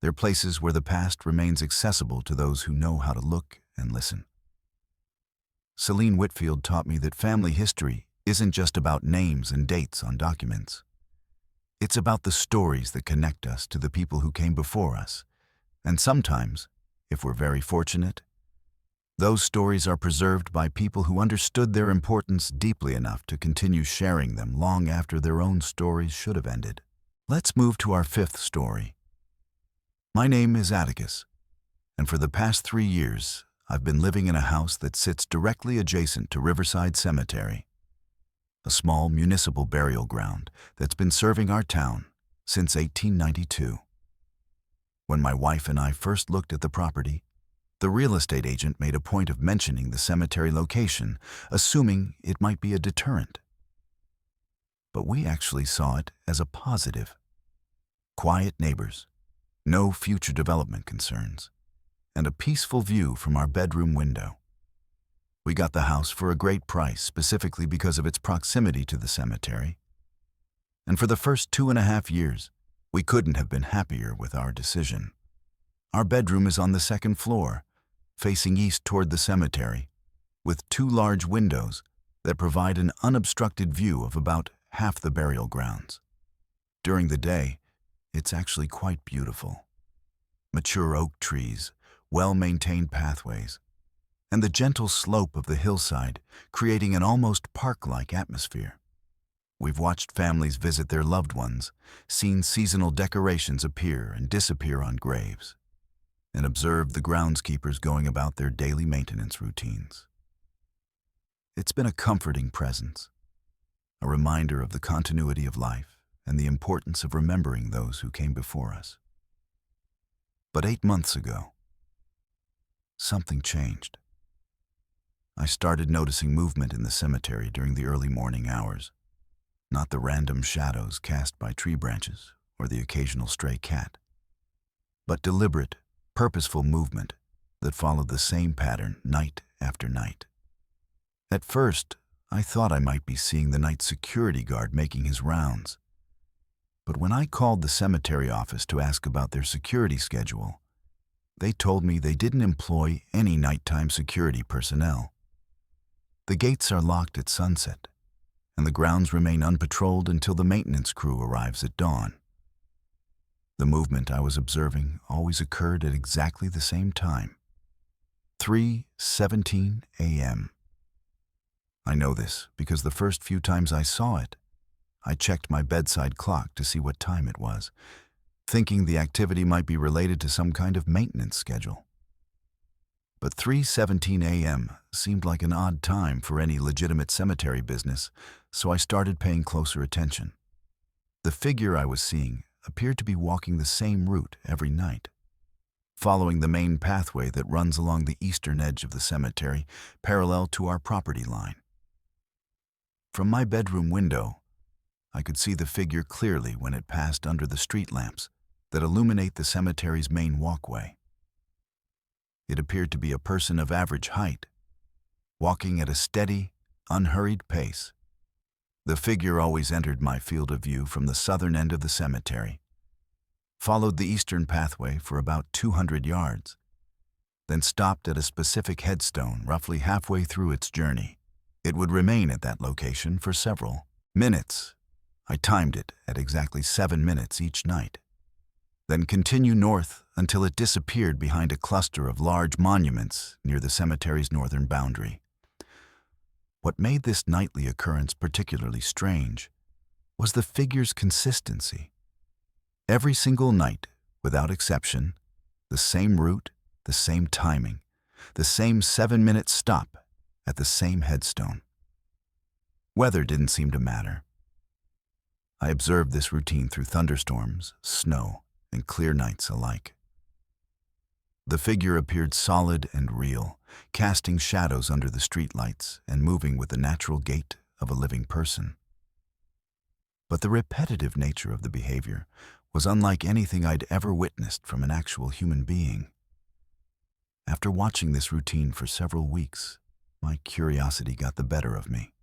They're places where the past remains accessible to those who know how to look and listen. Celine Whitfield taught me that family history isn't just about names and dates on documents. It's about the stories that connect us to the people who came before us. And sometimes, if we're very fortunate, those stories are preserved by people who understood their importance deeply enough to continue sharing them long after their own stories should have ended. Let's move to our fifth story. My name is Atticus, and for the past 3 years, I've been living in a house that sits directly adjacent to Riverside Cemetery, a small municipal burial ground that's been serving our town since 1892. When my wife and I first looked at the property, the real estate agent made a point of mentioning the cemetery location, assuming it might be a deterrent. But we actually saw it as a positive. Quiet neighbors, no future development concerns, and a peaceful view from our bedroom window. We got the house for a great price specifically because of its proximity to the cemetery. And for the first 2.5 years, we couldn't have been happier with our decision. Our bedroom is on the second floor, facing east toward the cemetery, with 2 large windows that provide an unobstructed view of about half the burial grounds. During the day, it's actually quite beautiful. Mature oak trees, well-maintained pathways, and the gentle slope of the hillside creating an almost park-like atmosphere. We've watched families visit their loved ones, seen seasonal decorations appear and disappear on graves, and observed the groundskeepers going about their daily maintenance routines. It's been a comforting presence, a reminder of the continuity of life and the importance of remembering those who came before us. But 8 months ago, something changed. I started noticing movement in the cemetery during the early morning hours, not the random shadows cast by tree branches or the occasional stray cat, but deliberate, purposeful movement that followed the same pattern night after night. At first, I thought I might be seeing the night security guard making his rounds. But when I called the cemetery office to ask about their security schedule, they told me they didn't employ any nighttime security personnel. The gates are locked at sunset, and the grounds remain unpatrolled until the maintenance crew arrives at dawn. The movement I was observing always occurred at exactly the same time, 3:17 a.m. I know this because the first few times I saw it, I checked my bedside clock to see what time it was, thinking the activity might be related to some kind of maintenance schedule. But 3:17 a.m. seemed like an odd time for any legitimate cemetery business, so I started paying closer attention. The figure I was seeing appeared to be walking the same route every night, following the main pathway that runs along the eastern edge of the cemetery, parallel to our property line. From my bedroom window, I could see the figure clearly when it passed under the street lamps that illuminate the cemetery's main walkway. It appeared to be a person of average height, walking at a steady, unhurried pace. The figure always entered my field of view from the southern end of the cemetery, followed the eastern pathway for about 200 yards, then stopped at a specific headstone roughly halfway through its journey. It would remain at that location for several minutes. I timed it at exactly 7 minutes each night, then continue north until it disappeared behind a cluster of large monuments near the cemetery's northern boundary. What made this nightly occurrence particularly strange was the figure's consistency. Every single night, without exception, the same route, the same timing, the same 7-minute stop at the same headstone. Weather didn't seem to matter. I observed this routine through thunderstorms, snow, and clear nights alike. The figure appeared solid and real, casting shadows under the streetlights and moving with the natural gait of a living person. But the repetitive nature of the behavior was unlike anything I'd ever witnessed from an actual human being. After watching this routine for several weeks, my curiosity got the better of me.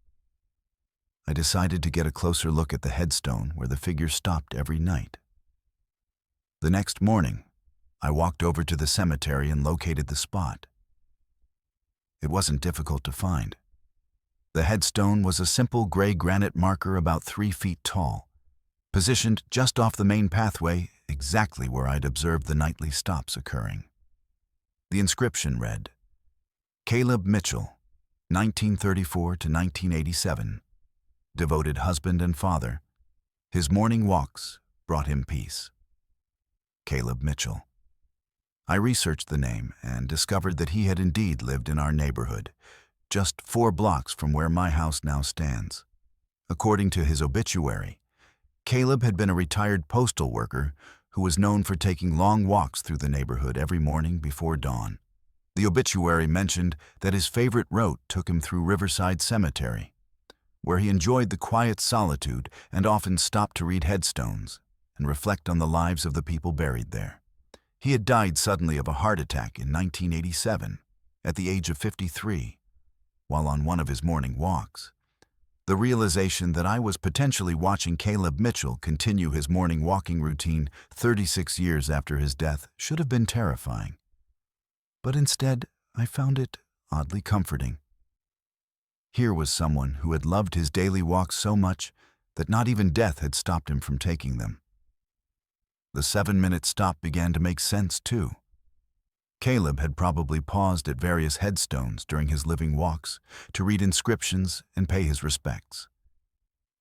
I decided to get a closer look at the headstone where the figure stopped every night. The next morning, I walked over to the cemetery and located the spot. It wasn't difficult to find. The headstone was a simple gray granite marker about 3 feet tall, positioned just off the main pathway, exactly where I'd observed the nightly stops occurring. The inscription read, Caleb Mitchell, 1934 to 1987, devoted husband and father. His morning walks brought him peace. Caleb Mitchell. I researched the name and discovered that he had indeed lived in our neighborhood, just 4 blocks from where my house now stands. According to his obituary, Caleb had been a retired postal worker who was known for taking long walks through the neighborhood every morning before dawn. The obituary mentioned that his favorite route took him through Riverside Cemetery, where he enjoyed the quiet solitude and often stopped to read headstones and reflect on the lives of the people buried there. He had died suddenly of a heart attack in 1987, at the age of 53, while on one of his morning walks. The realization that I was potentially watching Caleb Mitchell continue his morning walking routine 36 years after his death should have been terrifying. But instead, I found it oddly comforting. Here was someone who had loved his daily walks so much that not even death had stopped him from taking them. The 7-minute stop began to make sense, too. Caleb had probably paused at various headstones during his living walks to read inscriptions and pay his respects.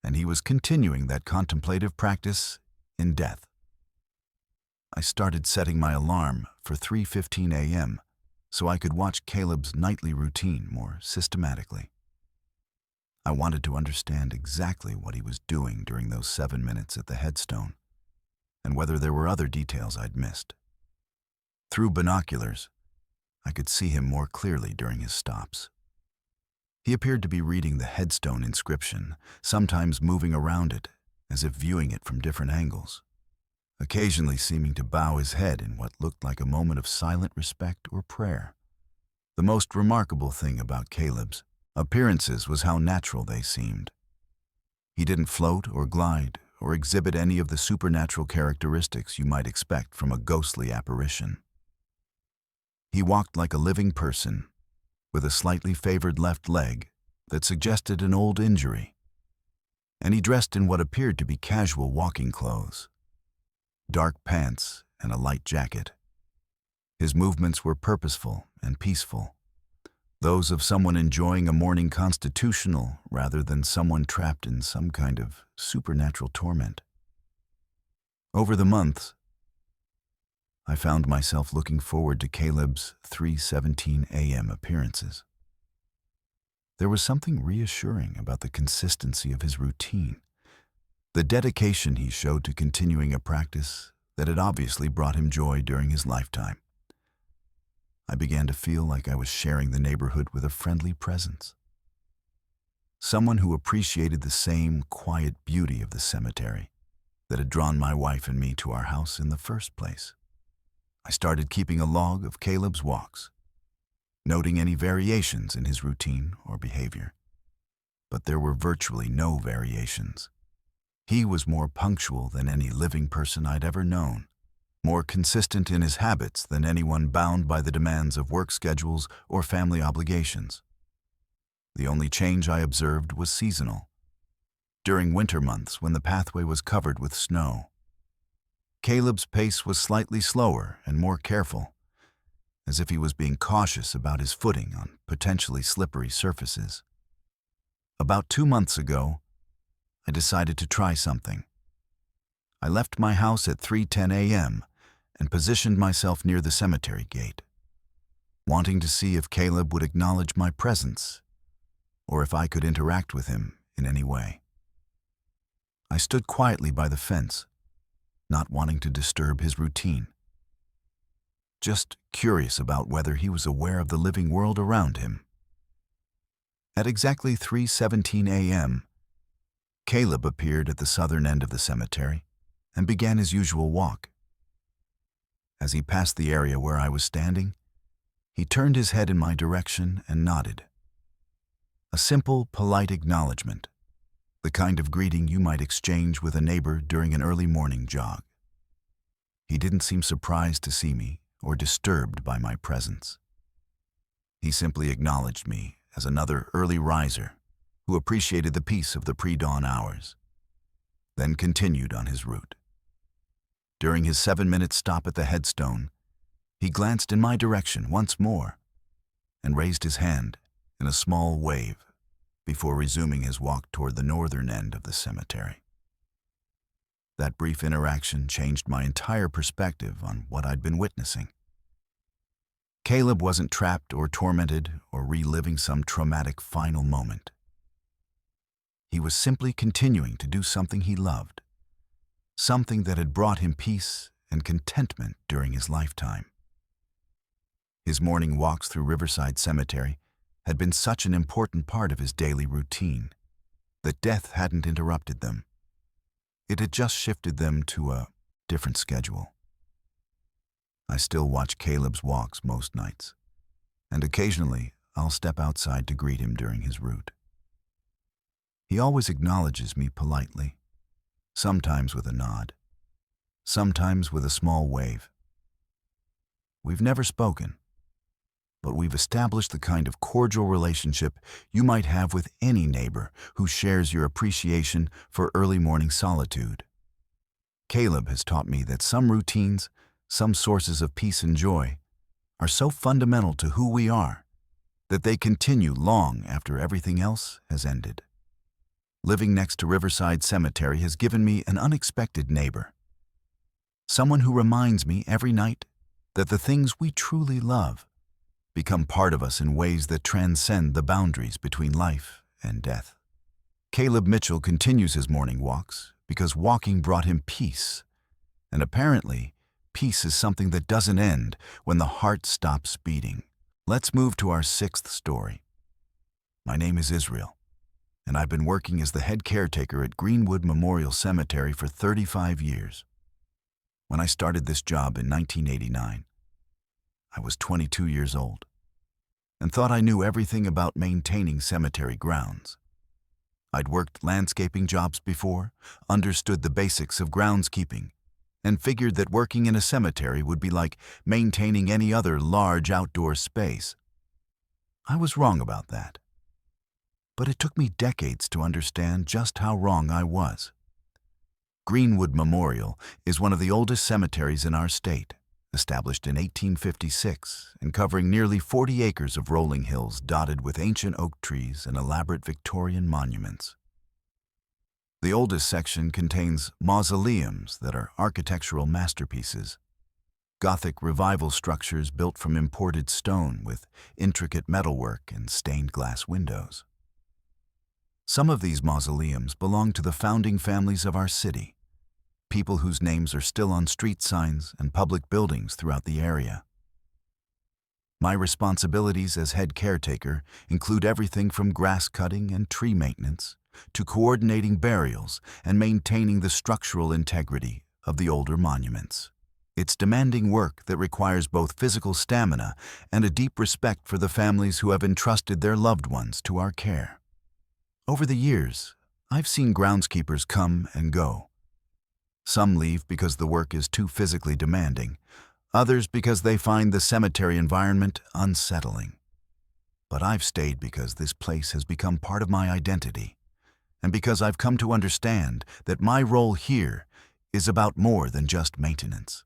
And he was continuing that contemplative practice in death. I started setting my alarm for 3:15 a.m. so I could watch Caleb's nightly routine more systematically. I wanted to understand exactly what he was doing during those 7 minutes at the headstone, and whether there were other details I'd missed. Through binoculars, I could see him more clearly during his stops. He appeared to be reading the headstone inscription, sometimes moving around it, as if viewing it from different angles, occasionally seeming to bow his head in what looked like a moment of silent respect or prayer. The most remarkable thing about Caleb's appearances was how natural they seemed. He didn't float or glide or exhibit any of the supernatural characteristics you might expect from a ghostly apparition. He walked like a living person, with a slightly favored left leg that suggested an old injury, and he dressed in what appeared to be casual walking clothes, dark pants and a light jacket. His movements were purposeful and peaceful, those of someone enjoying a morning constitutional rather than someone trapped in some kind of supernatural torment. Over the months, I found myself looking forward to Caleb's 3:17 a.m. appearances. There was something reassuring about the consistency of his routine, the dedication he showed to continuing a practice that had obviously brought him joy during his lifetime. I began to feel like I was sharing the neighborhood with a friendly presence, someone who appreciated the same quiet beauty of the cemetery that had drawn my wife and me to our house in the first place. I started keeping a log of Caleb's walks, noting any variations in his routine or behavior. But there were virtually no variations. He was more punctual than any living person I'd ever known, more consistent in his habits than anyone bound by the demands of work schedules or family obligations. The only change I observed was seasonal. During winter months, when the pathway was covered with snow, Caleb's pace was slightly slower and more careful, as if he was being cautious about his footing on potentially slippery surfaces. About 2 months ago, I decided to try something. I left my house at 3:10 a.m. and positioned myself near the cemetery gate, wanting to see if Caleb would acknowledge my presence or if I could interact with him in any way. I stood quietly by the fence, not wanting to disturb his routine, just curious about whether he was aware of the living world around him. At exactly 3:17 a.m., Caleb appeared at the southern end of the cemetery and began his usual walk. As he passed the area where I was standing, he turned his head in my direction and nodded. A simple, polite acknowledgement, the kind of greeting you might exchange with a neighbor during an early morning jog. He didn't seem surprised to see me or disturbed by my presence. He simply acknowledged me as another early riser who appreciated the peace of the pre-dawn hours, then continued on his route. During his 7-minute stop at the headstone, he glanced in my direction once more and raised his hand in a small wave before resuming his walk toward the northern end of the cemetery. That brief interaction changed my entire perspective on what I'd been witnessing. Caleb wasn't trapped or tormented or reliving some traumatic final moment. He was simply continuing to do something he loved, something that had brought him peace and contentment during his lifetime. His morning walks through Riverside Cemetery had been such an important part of his daily routine that death hadn't interrupted them. It had just shifted them to a different schedule. I still watch Caleb's walks most nights, and occasionally I'll step outside to greet him during his route. He always acknowledges me politely, sometimes with a nod, sometimes with a small wave. We've never spoken, but we've established the kind of cordial relationship you might have with any neighbor who shares your appreciation for early morning solitude. Caleb has taught me that some routines, some sources of peace and joy, are so fundamental to who we are that they continue long after everything else has ended. Living next to Riverside Cemetery has given me an unexpected neighbor, someone who reminds me every night that the things we truly love become part of us in ways that transcend the boundaries between life and death. Caleb Mitchell continues his morning walks because walking brought him peace, and apparently, peace is something that doesn't end when the heart stops beating. Let's move to our 6th story. My name is Israel, and I've been working as the head caretaker at Greenwood Memorial Cemetery for 35 years. When I started this job in 1989, I was 22 years old and thought I knew everything about maintaining cemetery grounds. I'd worked landscaping jobs before, understood the basics of groundskeeping, and figured that working in a cemetery would be like maintaining any other large outdoor space. I was wrong about that. But it took me decades to understand just how wrong I was. Greenwood Memorial is one of the oldest cemeteries in our state, established in 1856 and covering nearly 40 acres of rolling hills dotted with ancient oak trees and elaborate Victorian monuments. The oldest section contains mausoleums that are architectural masterpieces, Gothic revival structures built from imported stone with intricate metalwork and stained glass windows. Some of these mausoleums belong to the founding families of our city, people whose names are still on street signs and public buildings throughout the area. My responsibilities as head caretaker include everything from grass cutting and tree maintenance to coordinating burials and maintaining the structural integrity of the older monuments. It's demanding work that requires both physical stamina and a deep respect for the families who have entrusted their loved ones to our care. Over the years, I've seen groundskeepers come and go. Some leave because the work is too physically demanding, others because they find the cemetery environment unsettling. But I've stayed because this place has become part of my identity, and because I've come to understand that my role here is about more than just maintenance.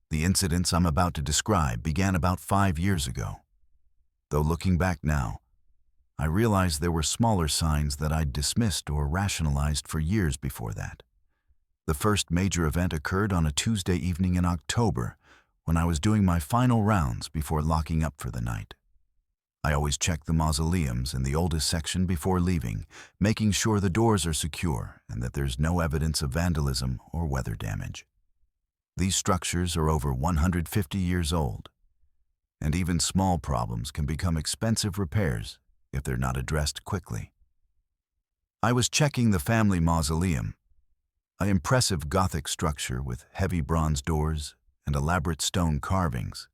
The incidents I'm about to describe began about 5 years ago. Though looking back now, I realized there were smaller signs that I'd dismissed or rationalized for years before that. The first major event occurred on a Tuesday evening in October when I was doing my final rounds before locking up for the night. I always check the mausoleums in the oldest section before leaving, making sure the doors are secure and that there's no evidence of vandalism or weather damage. These structures are over 150 years old, and even small problems can become expensive repairs if they're not addressed quickly. I was checking the family mausoleum, an impressive Gothic structure with heavy bronze doors and elaborate stone carvings,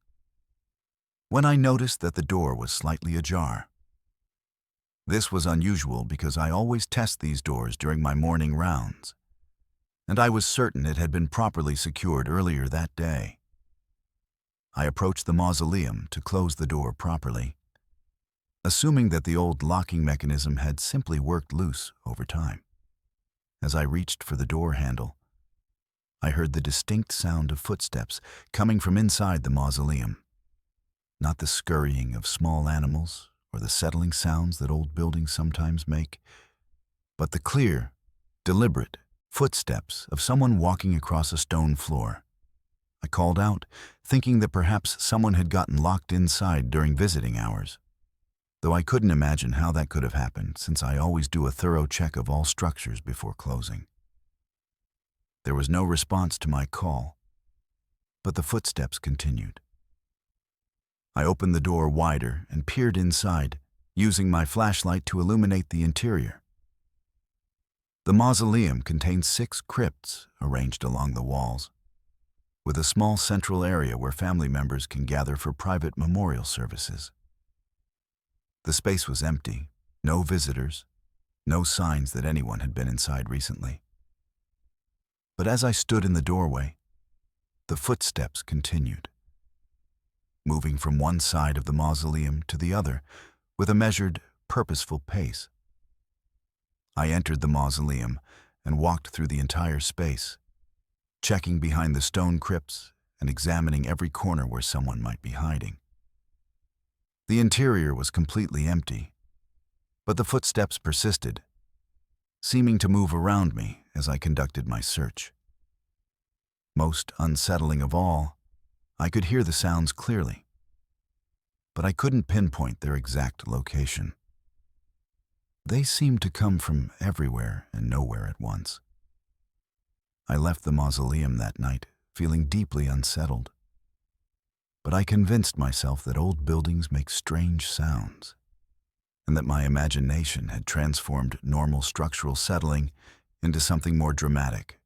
when I noticed that the door was slightly ajar. This was unusual because I always test these doors during my morning rounds, and I was certain it had been properly secured earlier that day. I approached the mausoleum to close the door properly, assuming that the old locking mechanism had simply worked loose over time. As I reached for the door handle, I heard the distinct sound of footsteps coming from inside the mausoleum. Not the scurrying of small animals or the settling sounds that old buildings sometimes make, but the clear, deliberate footsteps of someone walking across a stone floor. I called out, thinking that perhaps someone had gotten locked inside during visiting hours, though I couldn't imagine how that could have happened since I always do a thorough check of all structures before closing. There was no response to my call, but the footsteps continued. I opened the door wider and peered inside, using my flashlight to illuminate the interior. The mausoleum contains 6 crypts arranged along the walls, with a small central area where family members can gather for private memorial services. The space was empty, no visitors, no signs that anyone had been inside recently. But as I stood in the doorway, the footsteps continued, moving from one side of the mausoleum to the other with a measured, purposeful pace. I entered the mausoleum and walked through the entire space, checking behind the stone crypts and examining every corner where someone might be hiding. The interior was completely empty, but the footsteps persisted, seeming to move around me as I conducted my search. Most unsettling of all, I could hear the sounds clearly, but I couldn't pinpoint their exact location. They seemed to come from everywhere and nowhere at once. I left the mausoleum that night feeling deeply unsettled, but I convinced myself that old buildings make strange sounds, and that my imagination had transformed normal structural settling into something more dramatic.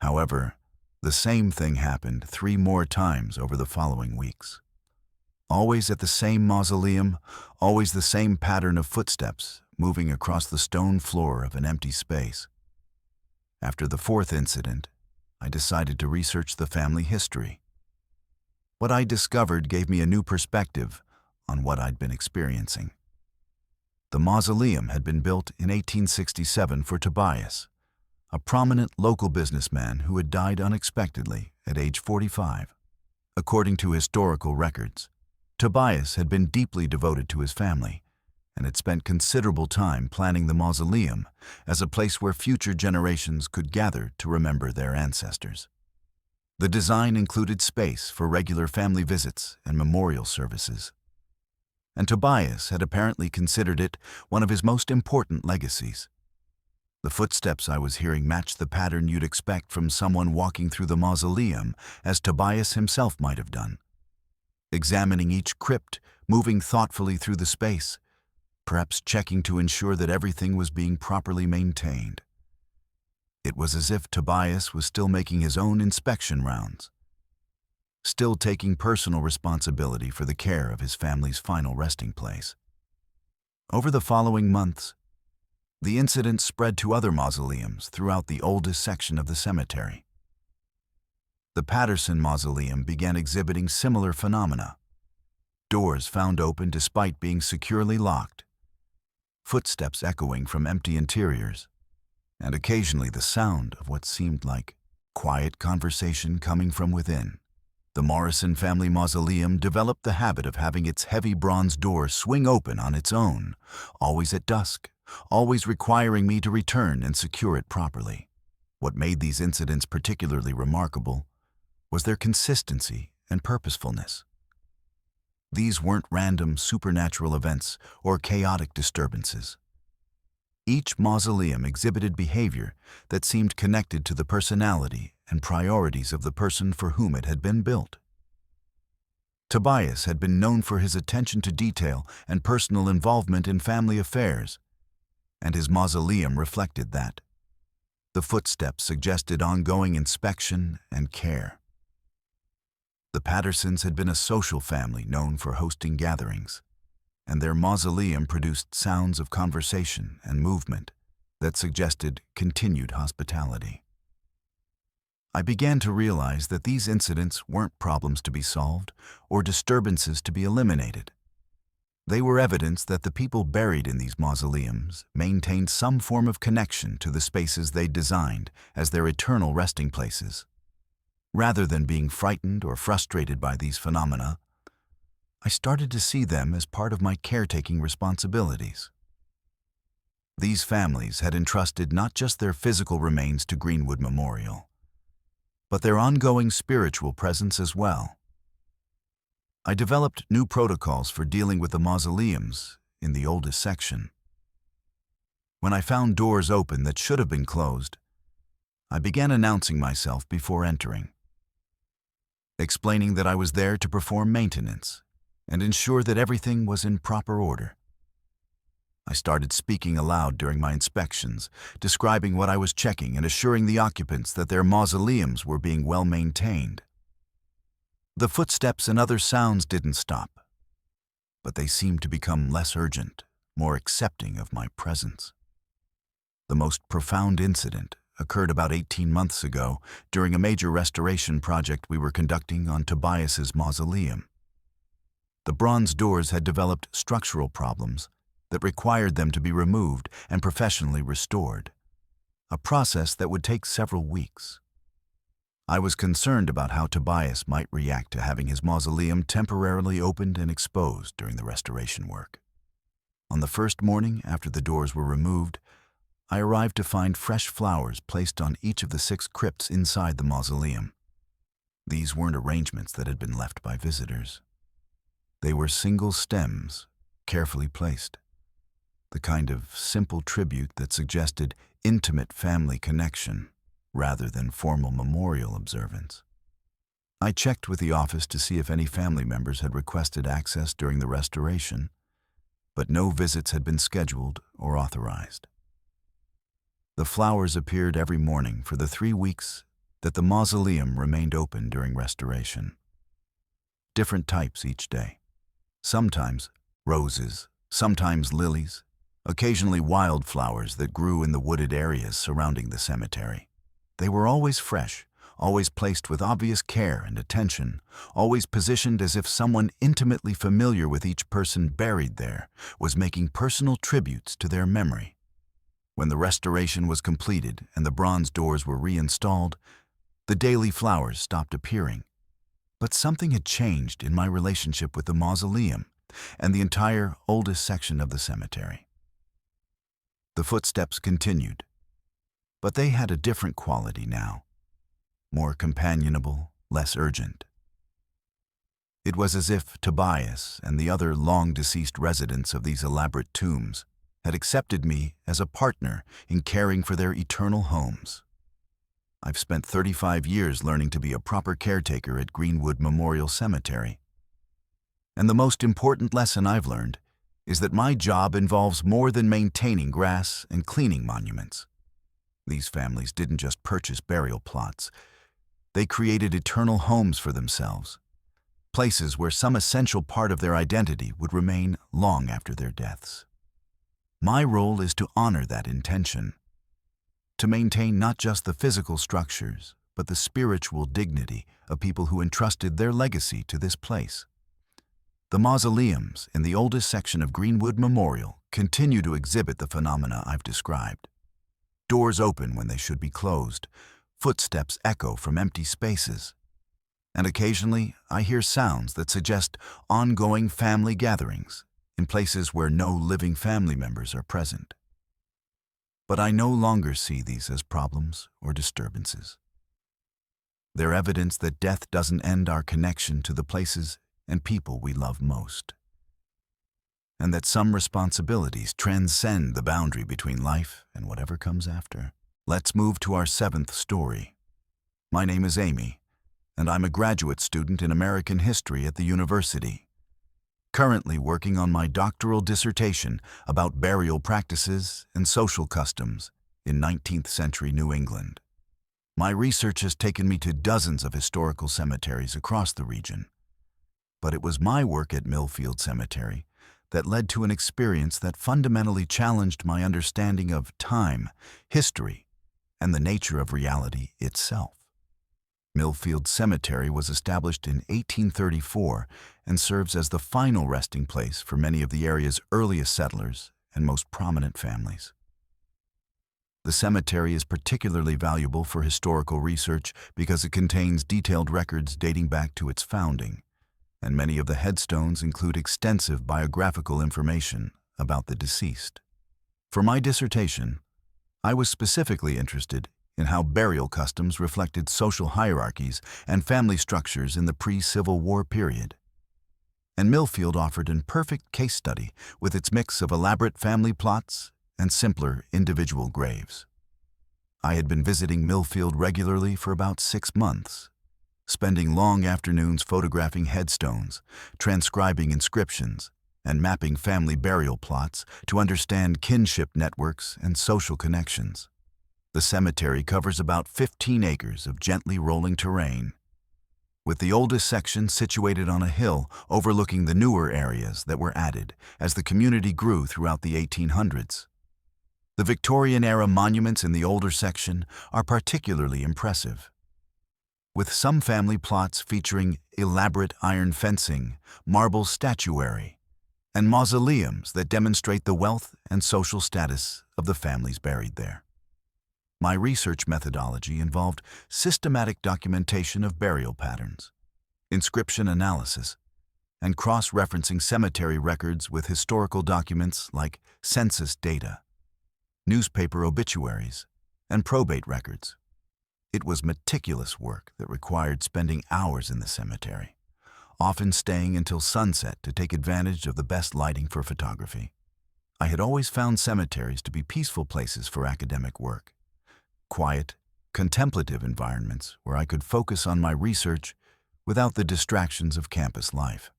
However, the same thing happened 3 more times over the following weeks. Always at the same mausoleum, always the same pattern of footsteps moving across the stone floor of an empty space. After the 4th incident, I decided to research the family history. What I discovered gave me a new perspective on what I'd been experiencing. The mausoleum had been built in 1867 for Tobias, a prominent local businessman who had died unexpectedly at age 45. According to historical records, Tobias had been deeply devoted to his family and had spent considerable time planning the mausoleum as a place where future generations could gather to remember their ancestors. The design included space for regular family visits and memorial services, and Tobias had apparently considered it one of his most important legacies. The footsteps I was hearing matched the pattern you'd expect from someone walking through the mausoleum, as Tobias himself might have done. Examining each crypt, moving thoughtfully through the space, perhaps checking to ensure that everything was being properly maintained. It was as if Tobias was still making his own inspection rounds, still taking personal responsibility for the care of his family's final resting place. Over the following months, the incident spread to other mausoleums throughout the oldest section of the cemetery. The Patterson Mausoleum began exhibiting similar phenomena. Doors found open despite being securely locked, footsteps echoing from empty interiors, and occasionally the sound of what seemed like quiet conversation coming from within. The Morrison family mausoleum developed the habit of having its heavy bronze door swing open on its own, always at dusk, always requiring me to return and secure it properly. What made these incidents particularly remarkable was their consistency and purposefulness. These weren't random supernatural events or chaotic disturbances. Each mausoleum exhibited behavior that seemed connected to the personality and priorities of the person for whom it had been built. Tobias had been known for his attention to detail and personal involvement in family affairs, and his mausoleum reflected that. The footsteps suggested ongoing inspection and care. The Pattersons had been a social family known for hosting gatherings, and their mausoleum produced sounds of conversation and movement that suggested continued hospitality. I began to realize that these incidents weren't problems to be solved or disturbances to be eliminated. They were evidence that the people buried in these mausoleums maintained some form of connection to the spaces they designed as their eternal resting places. Rather than being frightened or frustrated by these phenomena, I started to see them as part of my caretaking responsibilities. These families had entrusted not just their physical remains to Greenwood Memorial, but their ongoing spiritual presence as well. I developed new protocols for dealing with the mausoleums in the oldest section. When I found doors open that should have been closed, I began announcing myself before entering, explaining that I was there to perform maintenance and ensure that everything was in proper order. I started speaking aloud during my inspections, describing what I was checking and assuring the occupants that their mausoleums were being well maintained. The footsteps and other sounds didn't stop, but they seemed to become less urgent, more accepting of my presence. The most profound incident occurred about 18 months ago during a major restoration project we were conducting on Tobias's mausoleum. The bronze doors had developed structural problems that required them to be removed and professionally restored, a process that would take several weeks. I was concerned about how Tobias might react to having his mausoleum temporarily opened and exposed during the restoration work. On the first morning after the doors were removed, I arrived to find fresh flowers placed on each of the 6 crypts inside the mausoleum. These weren't arrangements that had been left by visitors. They were single stems, carefully placed, the kind of simple tribute that suggested intimate family connection rather than formal memorial observance. I checked with the office to see if any family members had requested access during the restoration, but no visits had been scheduled or authorized. The flowers appeared every morning for the 3 weeks that the mausoleum remained open during restoration. Different types each day. Sometimes roses, sometimes lilies, occasionally wildflowers that grew in the wooded areas surrounding the cemetery. They were always fresh, always placed with obvious care and attention, always positioned as if someone intimately familiar with each person buried there was making personal tributes to their memory. When the restoration was completed and the bronze doors were reinstalled, the daily flowers stopped appearing. But something had changed in my relationship with the mausoleum and the entire oldest section of the cemetery. The footsteps continued, but they had a different quality now, more companionable, less urgent. It was as if Tobias and the other long-deceased residents of these elaborate tombs had accepted me as a partner in caring for their eternal homes. I've spent 35 years learning to be a proper caretaker at Greenwood Memorial Cemetery. And the most important lesson I've learned is that my job involves more than maintaining grass and cleaning monuments. These families didn't just purchase burial plots. They created eternal homes for themselves, places where some essential part of their identity would remain long after their deaths. My role is to honor that intention, to maintain not just the physical structures, but the spiritual dignity of people who entrusted their legacy to this place. The mausoleums in the oldest section of Greenwood Memorial continue to exhibit the phenomena I've described. Doors open when they should be closed, footsteps echo from empty spaces, and occasionally I hear sounds that suggest ongoing family gatherings in places where no living family members are present. But I no longer see these as problems or disturbances. They're evidence that death doesn't end our connection to the places and people we love most, and that some responsibilities transcend the boundary between life and whatever comes after. Let's move to our 7th story. My name is Amy, and I'm a graduate student in American history at the university, currently working on my doctoral dissertation about burial practices and social customs in 19th century New England. My research has taken me to dozens of historical cemeteries across the region, but it was my work at Millfield Cemetery that led to an experience that fundamentally challenged my understanding of time, history, and the nature of reality itself. Millfield Cemetery was established in 1834 and serves as the final resting place for many of the area's earliest settlers and most prominent families. The cemetery is particularly valuable for historical research because it contains detailed records dating back to its founding, and many of the headstones include extensive biographical information about the deceased. For my dissertation, I was specifically interested in how burial customs reflected social hierarchies and family structures in the pre-Civil War period. And Millfield offered a perfect case study with its mix of elaborate family plots and simpler individual graves. I had been visiting Millfield regularly for about 6 months, spending long afternoons photographing headstones, transcribing inscriptions, and mapping family burial plots to understand kinship networks and social connections. The cemetery covers about 15 acres of gently rolling terrain, with the oldest section situated on a hill overlooking the newer areas that were added as the community grew throughout the 1800s. The Victorian-era monuments in the older section are particularly impressive, with some family plots featuring elaborate iron fencing, marble statuary, and mausoleums that demonstrate the wealth and social status of the families buried there. My research methodology involved systematic documentation of burial patterns, inscription analysis, and cross-referencing cemetery records with historical documents like census data, newspaper obituaries, and probate records. It was meticulous work that required spending hours in the cemetery, often staying until sunset to take advantage of the best lighting for photography. I had always found cemeteries to be peaceful places for academic work, quiet, contemplative environments where I could focus on my research without the distractions of campus life.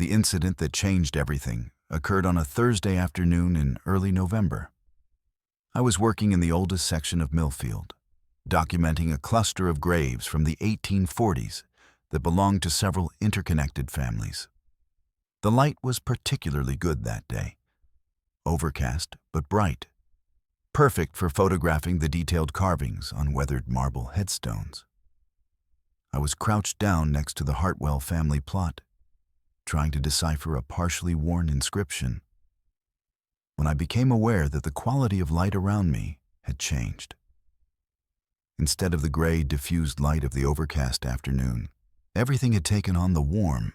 The incident that changed everything occurred on a Thursday afternoon in early November. I was working in the oldest section of Millfield, documenting a cluster of graves from the 1840s that belonged to several interconnected families. The light was particularly good that day, overcast but bright, perfect for photographing the detailed carvings on weathered marble headstones. I was crouched down next to the Hartwell family plot, trying to decipher a partially worn inscription, when I became aware that the quality of light around me had changed. Instead of the gray, diffused light of the overcast afternoon, everything had taken on the warm,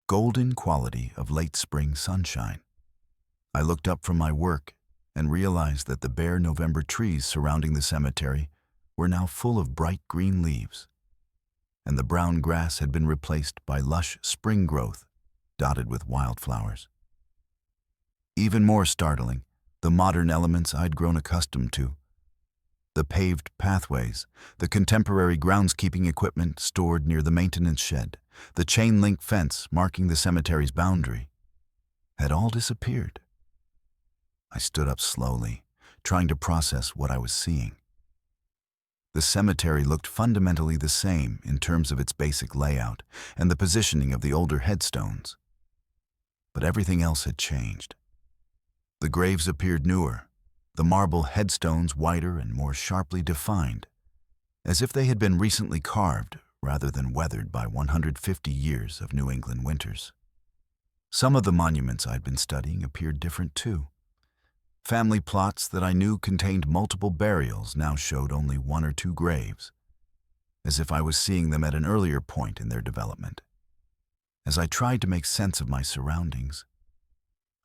golden quality of late spring sunshine. I looked up from my work and realized that the bare November trees surrounding the cemetery were now full of bright green leaves, and the brown grass had been replaced by lush spring growth dotted with wildflowers. Even more startling, the modern elements I'd grown accustomed to, the paved pathways, the contemporary groundskeeping equipment stored near the maintenance shed, the chain-link fence marking the cemetery's boundary, had all disappeared. I stood up slowly, trying to process what I was seeing. The cemetery looked fundamentally the same in terms of its basic layout and the positioning of the older headstones. But everything else had changed. The graves appeared newer, the marble headstones wider and more sharply defined, as if they had been recently carved rather than weathered by 150 years of New England winters. Some of the monuments I'd been studying appeared different too. Family plots that I knew contained multiple burials now showed only 1 or 2 graves, as if I was seeing them at an earlier point in their development. As I tried to make sense of my surroundings,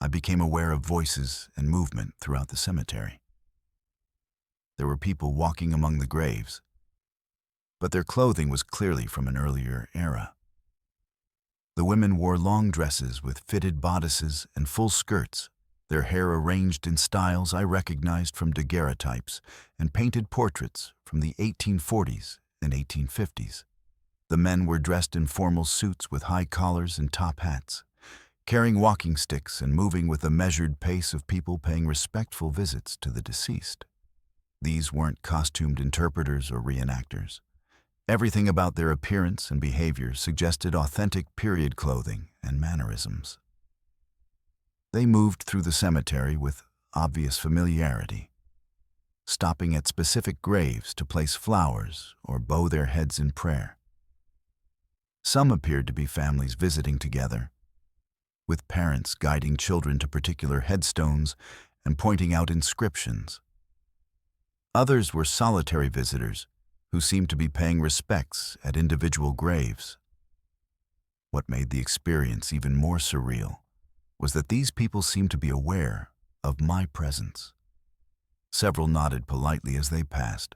I became aware of voices and movement throughout the cemetery. There were people walking among the graves, but their clothing was clearly from an earlier era. The women wore long dresses with fitted bodices and full skirts, their hair arranged in styles I recognized from daguerreotypes and painted portraits from the 1840s and 1850s. The men were dressed in formal suits with high collars and top hats, carrying walking sticks and moving with the measured pace of people paying respectful visits to the deceased. These weren't costumed interpreters or reenactors. Everything about their appearance and behavior suggested authentic period clothing and mannerisms. They moved through the cemetery with obvious familiarity, stopping at specific graves to place flowers or bow their heads in prayer. Some appeared to be families visiting together, with parents guiding children to particular headstones and pointing out inscriptions. Others were solitary visitors who seemed to be paying respects at individual graves. What made the experience even more surreal was that these people seemed to be aware of my presence. Several nodded politely as they passed,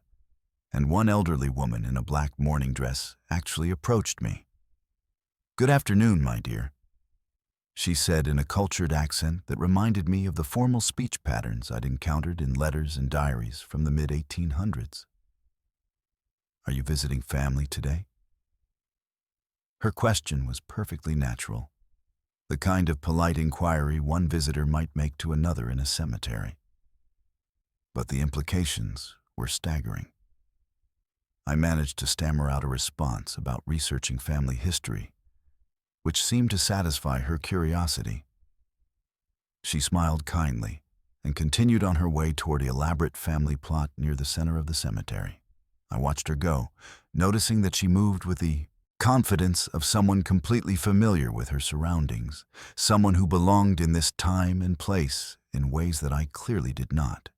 and one elderly woman in a black mourning dress actually approached me. "Good afternoon, my dear," she said in a cultured accent that reminded me of the formal speech patterns I'd encountered in letters and diaries from the mid-1800s. "Are you visiting family today?" Her question was perfectly natural, the kind of polite inquiry one visitor might make to another in a cemetery. But the implications were staggering. I managed to stammer out a response about researching family history, which seemed to satisfy her curiosity. She smiled kindly and continued on her way toward the elaborate family plot near the center of the cemetery. I watched her go, noticing that she moved with the confidence of someone completely familiar with her surroundings, someone who belonged in this time and place in ways that I clearly did not.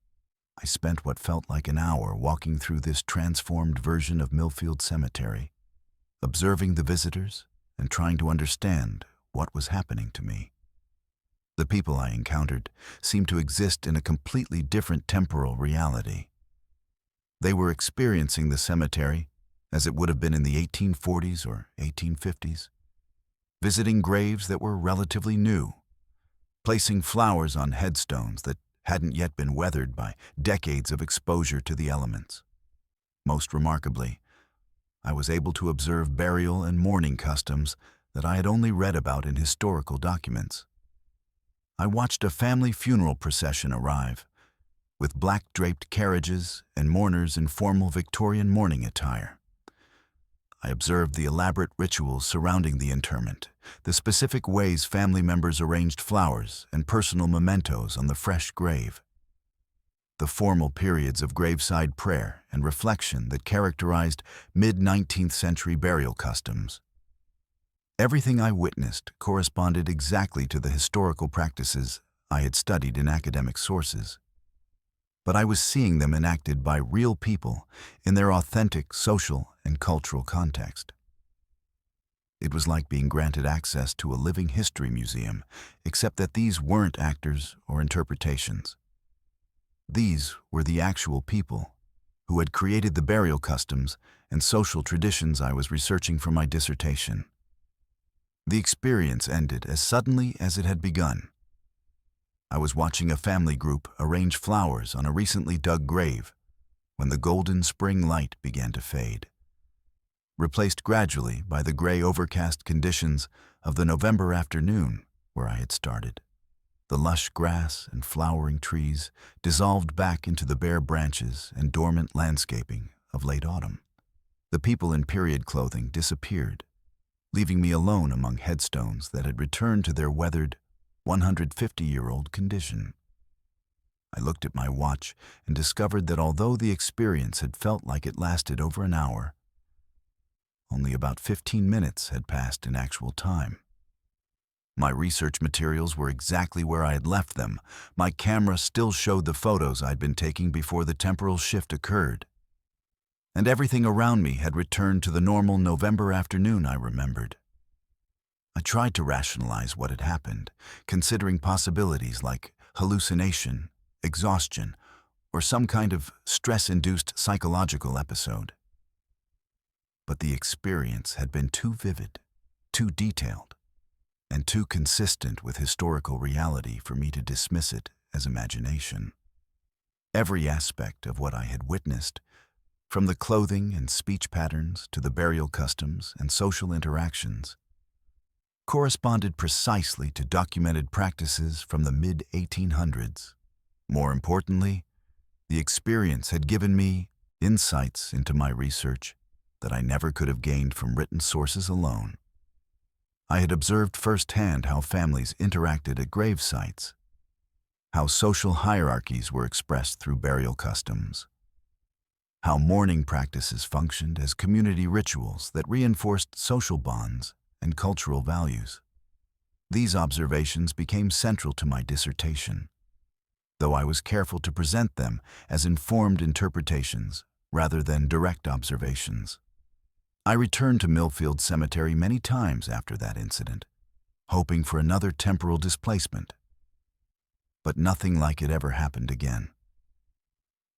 I spent what felt like an hour walking through this transformed version of Millfield Cemetery, observing the visitors and trying to understand what was happening to me. The people I encountered seemed to exist in a completely different temporal reality. They were experiencing the cemetery as it would have been in the 1840s or 1850s, visiting graves that were relatively new, placing flowers on headstones that hadn't yet been weathered by decades of exposure to the elements. Most remarkably, I was able to observe burial and mourning customs that I had only read about in historical documents. I watched a family funeral procession arrive, with black-draped carriages and mourners in formal Victorian mourning attire. I observed the elaborate rituals surrounding the interment, the specific ways family members arranged flowers and personal mementos on the fresh grave, the formal periods of graveside prayer and reflection that characterized mid-19th century burial customs. Everything I witnessed corresponded exactly to the historical practices I had studied in academic sources. But I was seeing them enacted by real people in their authentic social and cultural context. It was like being granted access to a living history museum, except that these weren't actors or interpretations. These were the actual people who had created the burial customs and social traditions I was researching for my dissertation. The experience ended as suddenly as it had begun. I was watching a family group arrange flowers on a recently dug grave when the golden spring light began to fade, replaced gradually by the gray overcast conditions of the November afternoon where I had started. The lush grass and flowering trees dissolved back into the bare branches and dormant landscaping of late autumn. The people in period clothing disappeared, leaving me alone among headstones that had returned to their weathered, 150-year-old condition. I looked at my watch and discovered that although the experience had felt like it lasted over an hour, only about 15 minutes had passed in actual time. My research materials were exactly where I had left them. My camera still showed the photos I'd been taking before the temporal shift occurred. And everything around me had returned to the normal November afternoon I remembered. I tried to rationalize what had happened, considering possibilities like hallucination, exhaustion, or some kind of stress-induced psychological episode. But the experience had been too vivid, too detailed, and too consistent with historical reality for me to dismiss it as imagination. Every aspect of what I had witnessed, from the clothing and speech patterns to the burial customs and social interactions, corresponded precisely to documented practices from the mid-1800s. More importantly, the experience had given me insights into my research that I never could have gained from written sources alone. I had observed firsthand how families interacted at grave sites, how social hierarchies were expressed through burial customs, how mourning practices functioned as community rituals that reinforced social bonds and cultural values. These observations became central to my dissertation, though I was careful to present them as informed interpretations rather than direct observations. I returned to Millfield Cemetery many times after that incident, hoping for another temporal displacement. But nothing like it ever happened again.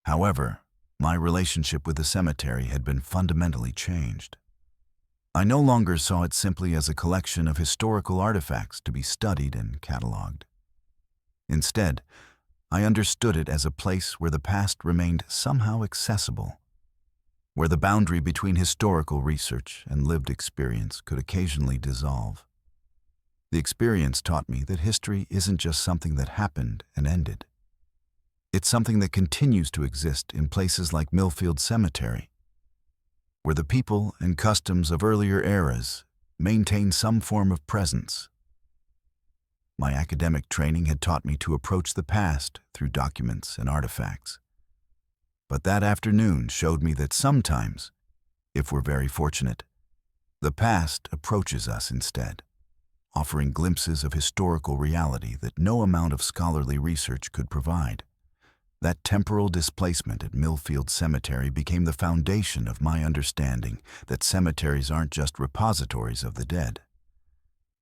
However, my relationship with the cemetery had been fundamentally changed. I no longer saw it simply as a collection of historical artifacts to be studied and cataloged. Instead, I understood it as a place where the past remained somehow accessible, where the boundary between historical research and lived experience could occasionally dissolve. The experience taught me that history isn't just something that happened and ended. It's something that continues to exist in places like Millfield Cemetery, where the people and customs of earlier eras maintain some form of presence. My academic training had taught me to approach the past through documents and artifacts. But that afternoon showed me that sometimes, if we're very fortunate, the past approaches us instead, offering glimpses of historical reality that no amount of scholarly research could provide. That temporal displacement at Millfield Cemetery became the foundation of my understanding that cemeteries aren't just repositories of the dead.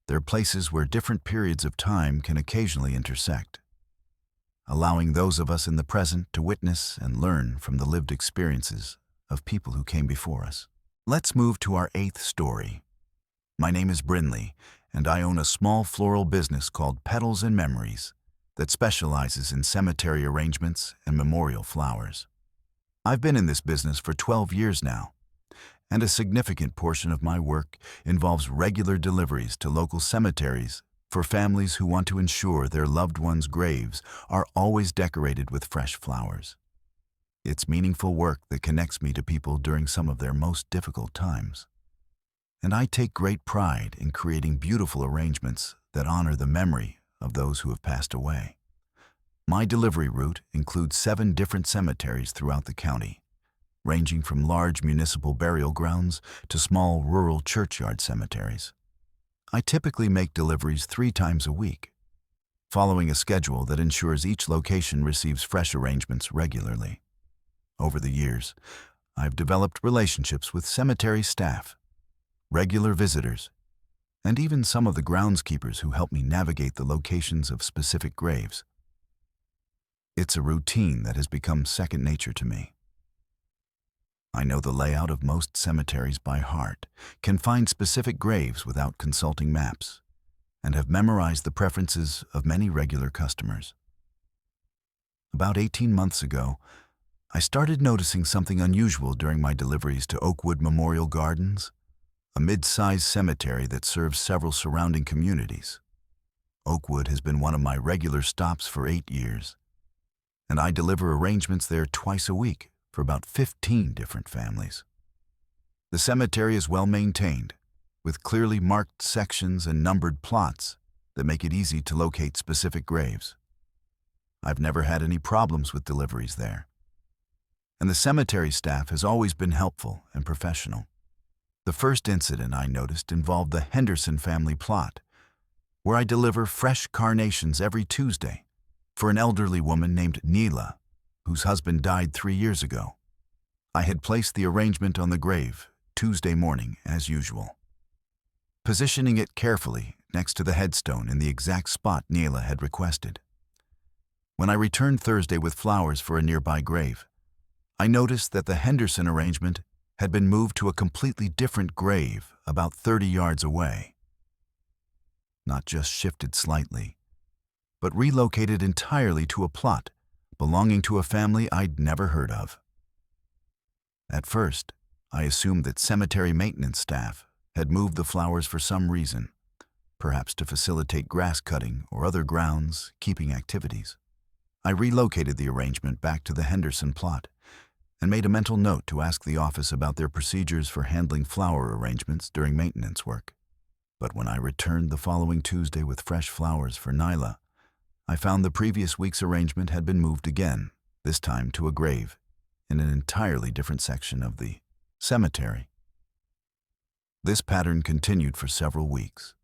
They're places where different periods of time can occasionally intersect, allowing those of us in the present to witness and learn from the lived experiences of people who came before us. Let's move to our 8th story. My name is Brinley, and I own a small floral business called Petals and Memories that specializes in cemetery arrangements and memorial flowers. I've been in this business for 12 years now, and a significant portion of my work involves regular deliveries to local cemeteries for families who want to ensure their loved ones' graves are always decorated with fresh flowers. It's meaningful work that connects me to people during some of their most difficult times. And I take great pride in creating beautiful arrangements that honor the memory of those who have passed away. My delivery route includes 7 different cemeteries throughout the county, ranging from large municipal burial grounds to small rural churchyard cemeteries. I typically make deliveries 3 times a week, following a schedule that ensures each location receives fresh arrangements regularly. Over the years, I've developed relationships with cemetery staff, regular visitors, and even some of the groundskeepers who help me navigate the locations of specific graves. It's a routine that has become second nature to me. I know the layout of most cemeteries by heart, can find specific graves without consulting maps, and have memorized the preferences of many regular customers. About 18 months ago, I started noticing something unusual during my deliveries to Oakwood Memorial Gardens, a mid-sized cemetery that serves several surrounding communities. Oakwood has been one of my regular stops for 8 years, and I deliver arrangements there twice a week for about 15 different families. The cemetery is well maintained, with clearly marked sections and numbered plots that make it easy to locate specific graves. I've never had any problems with deliveries there, and the cemetery staff has always been helpful and professional. The first incident I noticed involved the Henderson family plot, where I deliver fresh carnations every Tuesday for an elderly woman named Neela, whose husband died 3 years ago. I had placed the arrangement on the grave Tuesday morning as usual, positioning it carefully next to the headstone in the exact spot Neela had requested. When I returned Thursday with flowers for a nearby grave, I noticed that the Henderson arrangement had been moved to a completely different grave about 30 yards away. Not just shifted slightly, but relocated entirely to a plot belonging to a family I'd never heard of. At first, I assumed that cemetery maintenance staff had moved the flowers for some reason, perhaps to facilitate grass cutting or other grounds-keeping activities. I relocated the arrangement back to the Henderson plot and made a mental note to ask the office about their procedures for handling flower arrangements during maintenance work. But when I returned the following Tuesday with fresh flowers for Nyla, I found the previous week's arrangement had been moved again, this time to a grave, in an entirely different section of the cemetery. This pattern continued for several weeks.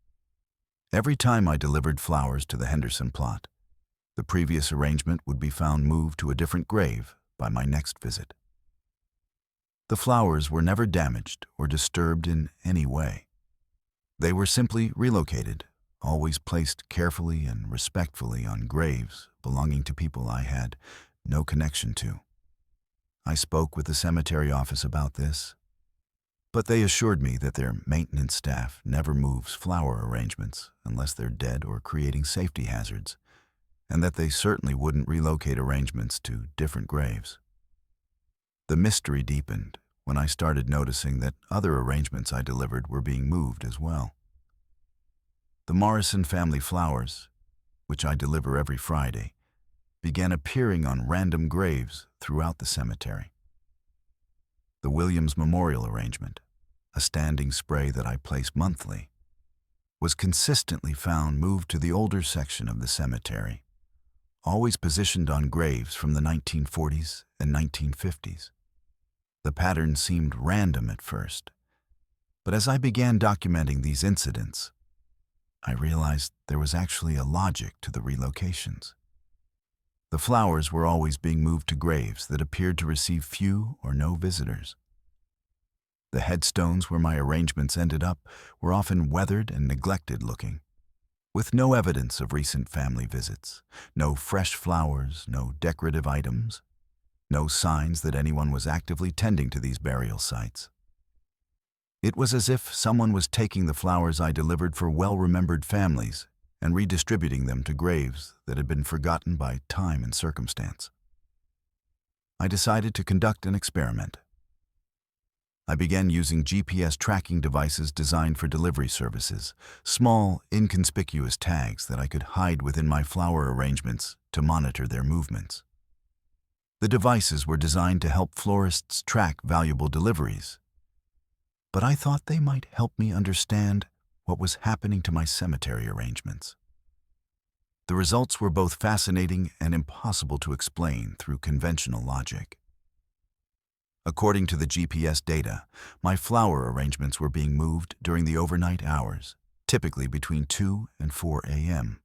Every time I delivered flowers to the Henderson plot, the previous arrangement would be found moved to a different grave by my next visit. The flowers were never damaged or disturbed in any way. They were simply relocated, always placed carefully and respectfully on graves belonging to people I had no connection to. I spoke with the cemetery office about this, but they assured me that their maintenance staff never moves flower arrangements unless they're dead or creating safety hazards, and that they certainly wouldn't relocate arrangements to different graves. The mystery deepened when I started noticing that other arrangements I delivered were being moved as well. The Morrison family flowers, which I deliver every Friday, began appearing on random graves throughout the cemetery. The Williams Memorial arrangement, a standing spray that I place monthly, was consistently found moved to the older section of the cemetery, always positioned on graves from the 1940s and 1950s. The pattern seemed random at first, but as I began documenting these incidents, I realized there was actually a logic to the relocations. The flowers were always being moved to graves that appeared to receive few or no visitors. The headstones where my arrangements ended up were often weathered and neglected looking, with no evidence of recent family visits, no fresh flowers, no decorative items, no signs that anyone was actively tending to these burial sites. It was as if someone was taking the flowers I delivered for well-remembered families and redistributing them to graves that had been forgotten by time and circumstance. I decided to conduct an experiment. I began using GPS tracking devices designed for delivery services, small, inconspicuous tags that I could hide within my flower arrangements to monitor their movements. The devices were designed to help florists track valuable deliveries, but I thought they might help me understand what was happening to my cemetery arrangements. The results were both fascinating and impossible to explain through conventional logic. According to the GPS data, my flower arrangements were being moved during the overnight hours, typically between 2 and 4 a.m.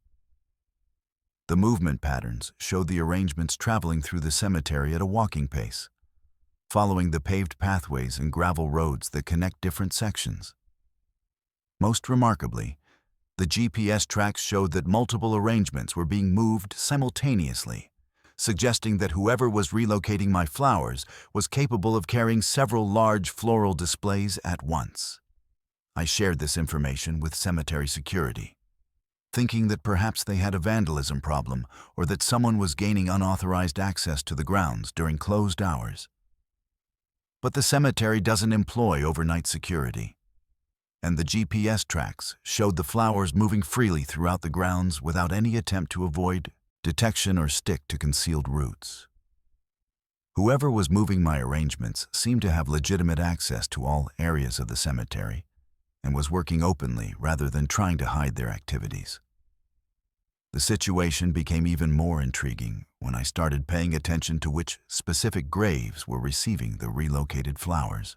The movement patterns showed the arrangements traveling through the cemetery at a walking pace, following the paved pathways and gravel roads that connect different sections. Most remarkably, the GPS tracks showed that multiple arrangements were being moved simultaneously, suggesting that whoever was relocating my flowers was capable of carrying several large floral displays at once. I shared this information with cemetery security, thinking that perhaps they had a vandalism problem or that someone was gaining unauthorized access to the grounds during closed hours. But the cemetery doesn't employ overnight security, and the GPS tracks showed the flowers moving freely throughout the grounds without any attempt to avoid detection or stick to concealed routes. Whoever was moving my arrangements seemed to have legitimate access to all areas of the cemetery and was working openly rather than trying to hide their activities. The situation became even more intriguing when I started paying attention to which specific graves were receiving the relocated flowers.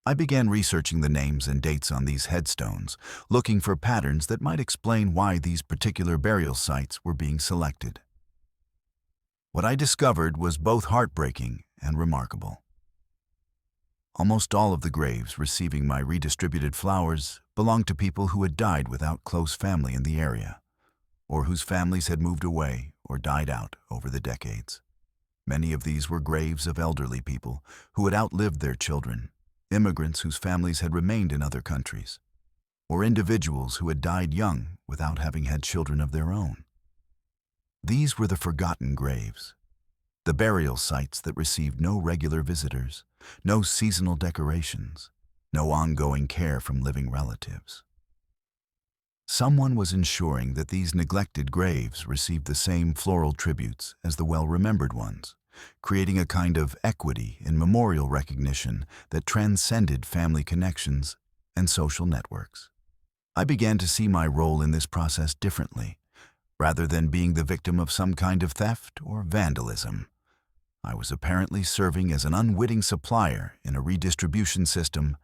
I began researching the names and dates on these headstones, looking for patterns that might explain why these particular burial sites were being selected. What I discovered was both heartbreaking and remarkable. Almost all of the graves receiving my redistributed flowers belonged to people who had died without close family in the area, or whose families had moved away or died out over the decades. Many of these were graves of elderly people who had outlived their children, immigrants whose families had remained in other countries, or individuals who had died young without having had children of their own. These were the forgotten graves, the burial sites that received no regular visitors, no seasonal decorations, no ongoing care from living relatives. Someone was ensuring that these neglected graves received the same floral tributes as the well-remembered ones, creating a kind of equity in memorial recognition that transcended family connections and social networks. I began to see my role in this process differently. Rather than being the victim of some kind of theft or vandalism, I was apparently serving as an unwitting supplier in a redistribution system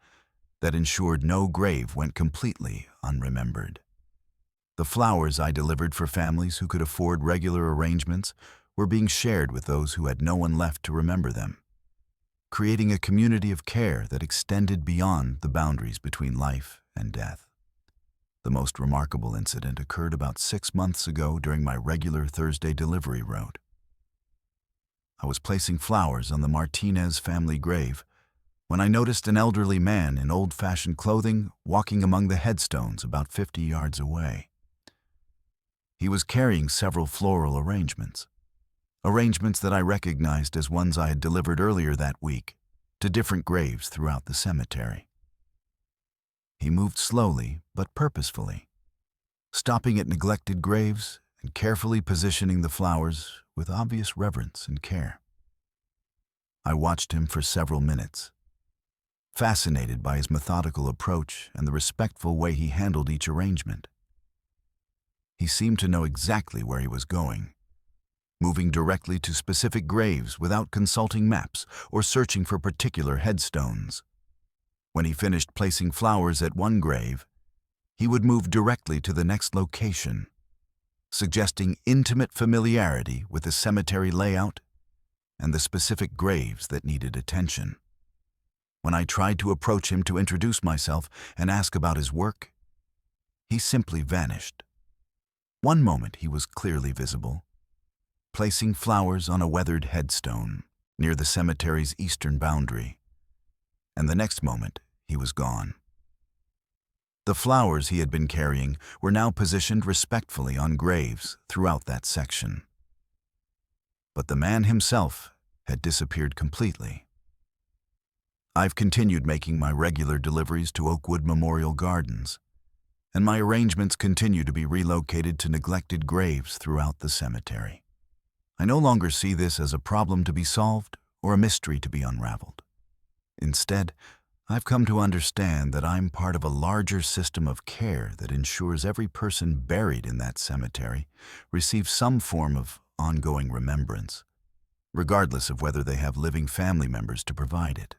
that ensured no grave went completely unremembered. The flowers I delivered for families who could afford regular arrangements were being shared with those who had no one left to remember them, creating a community of care that extended beyond the boundaries between life and death. The most remarkable incident occurred about 6 months ago during my regular Thursday delivery route. I was placing flowers on the Martinez family grave when I noticed an elderly man in old-fashioned clothing walking among the headstones about 50 yards away. He was carrying several floral arrangements that I recognized as ones I had delivered earlier that week to different graves throughout the cemetery. He moved slowly but purposefully, stopping at neglected graves and carefully positioning the flowers with obvious reverence and care. I watched him for several minutes, fascinated by his methodical approach and the respectful way he handled each arrangement. He seemed to know exactly where he was going, moving directly to specific graves without consulting maps or searching for particular headstones. When he finished placing flowers at one grave, he would move directly to the next location, suggesting intimate familiarity with the cemetery layout and the specific graves that needed attention. When I tried to approach him to introduce myself and ask about his work, he simply vanished. One moment he was clearly visible, placing flowers on a weathered headstone near the cemetery's eastern boundary, and the next moment he was gone. The flowers he had been carrying were now positioned respectfully on graves throughout that section. But the man himself had disappeared completely. I've continued making my regular deliveries to Oakwood Memorial Gardens, and my arrangements continue to be relocated to neglected graves throughout the cemetery. I no longer see this as a problem to be solved or a mystery to be unraveled. Instead, I've come to understand that I'm part of a larger system of care that ensures every person buried in that cemetery receives some form of ongoing remembrance, regardless of whether they have living family members to provide it.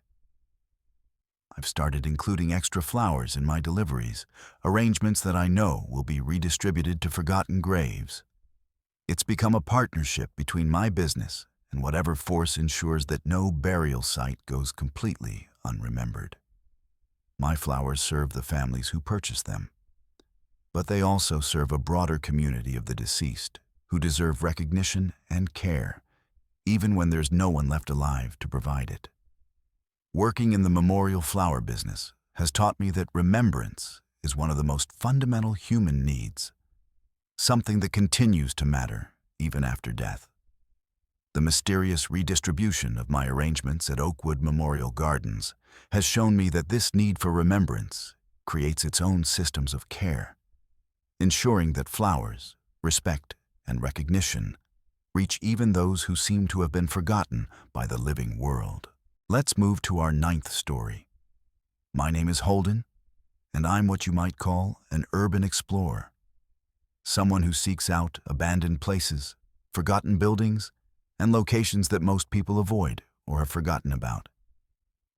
I've started including extra flowers in my deliveries, arrangements that I know will be redistributed to forgotten graves. It's become a partnership between my business and whatever force ensures that no burial site goes completely unremembered. My flowers serve the families who purchase them, but they also serve a broader community of the deceased who deserve recognition and care, even when there's no one left alive to provide it. Working in the memorial flower business has taught me that remembrance is one of the most fundamental human needs, something that continues to matter even after death. The mysterious redistribution of my arrangements at Oakwood Memorial Gardens has shown me that this need for remembrance creates its own systems of care, ensuring that flowers, respect, and recognition reach even those who seem to have been forgotten by the living world. Let's move to our 9th story. My name is Holden, and I'm what you might call an urban explorer, someone who seeks out abandoned places, forgotten buildings, and locations that most people avoid or have forgotten about.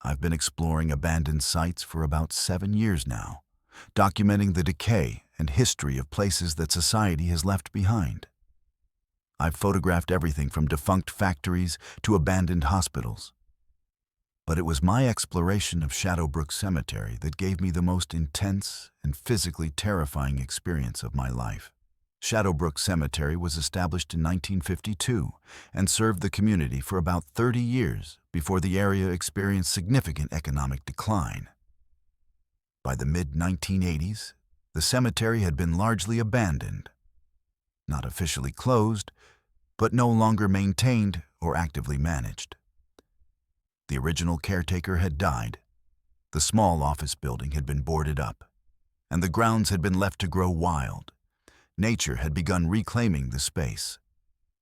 I've been exploring abandoned sites for about 7 years now, documenting the decay and history of places that society has left behind. I've photographed everything from defunct factories to abandoned hospitals. But it was my exploration of Shadowbrook Cemetery that gave me the most intense and physically terrifying experience of my life. Shadowbrook Cemetery was established in 1952 and served the community for about 30 years before the area experienced significant economic decline. By the mid-1980s, the cemetery had been largely abandoned, not officially closed, but no longer maintained or actively managed. The original caretaker had died, the small office building had been boarded up, and the grounds had been left to grow wild. Nature had begun reclaiming the space,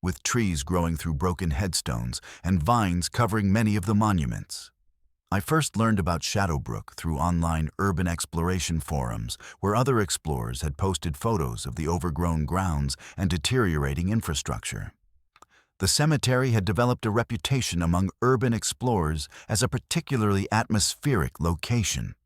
with trees growing through broken headstones and vines covering many of the monuments. I first learned about Shadowbrook through online urban exploration forums where other explorers had posted photos of the overgrown grounds and deteriorating infrastructure. The cemetery had developed a reputation among urban explorers as a particularly atmospheric location,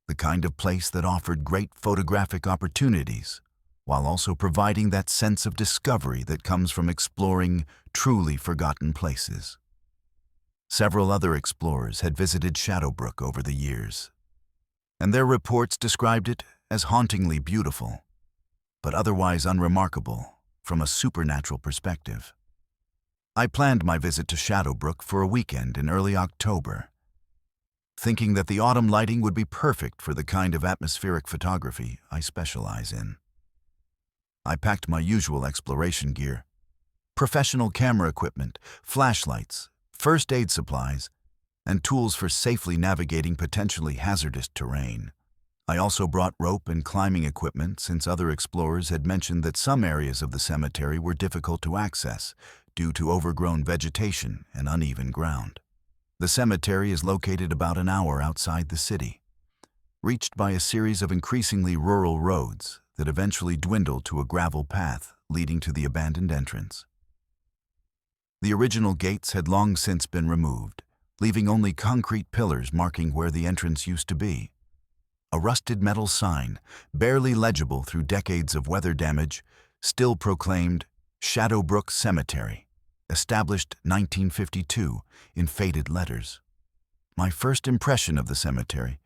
the kind of place that offered great photographic opportunities, while also providing that sense of discovery that comes from exploring truly forgotten places. Several other explorers had visited Shadowbrook over the years, and their reports described it as hauntingly beautiful, but otherwise unremarkable from a supernatural perspective. I planned my visit to Shadowbrook for a weekend in early October, thinking that the autumn lighting would be perfect for the kind of atmospheric photography I specialize in. I packed my usual exploration gear: professional camera equipment, flashlights, first aid supplies, and tools for safely navigating potentially hazardous terrain. I also brought rope and climbing equipment since other explorers had mentioned that some areas of the cemetery were difficult to access due to overgrown vegetation and uneven ground. The cemetery is located about an hour outside the city, reached by a series of increasingly rural roads that eventually dwindle to a gravel path leading to the abandoned entrance. The original gates had long since been removed, leaving only concrete pillars marking where the entrance used to be. A rusted metal sign, barely legible through decades of weather damage, still proclaimed Shadowbrook Cemetery, established 1952 in faded letters. My first impression of the cemetery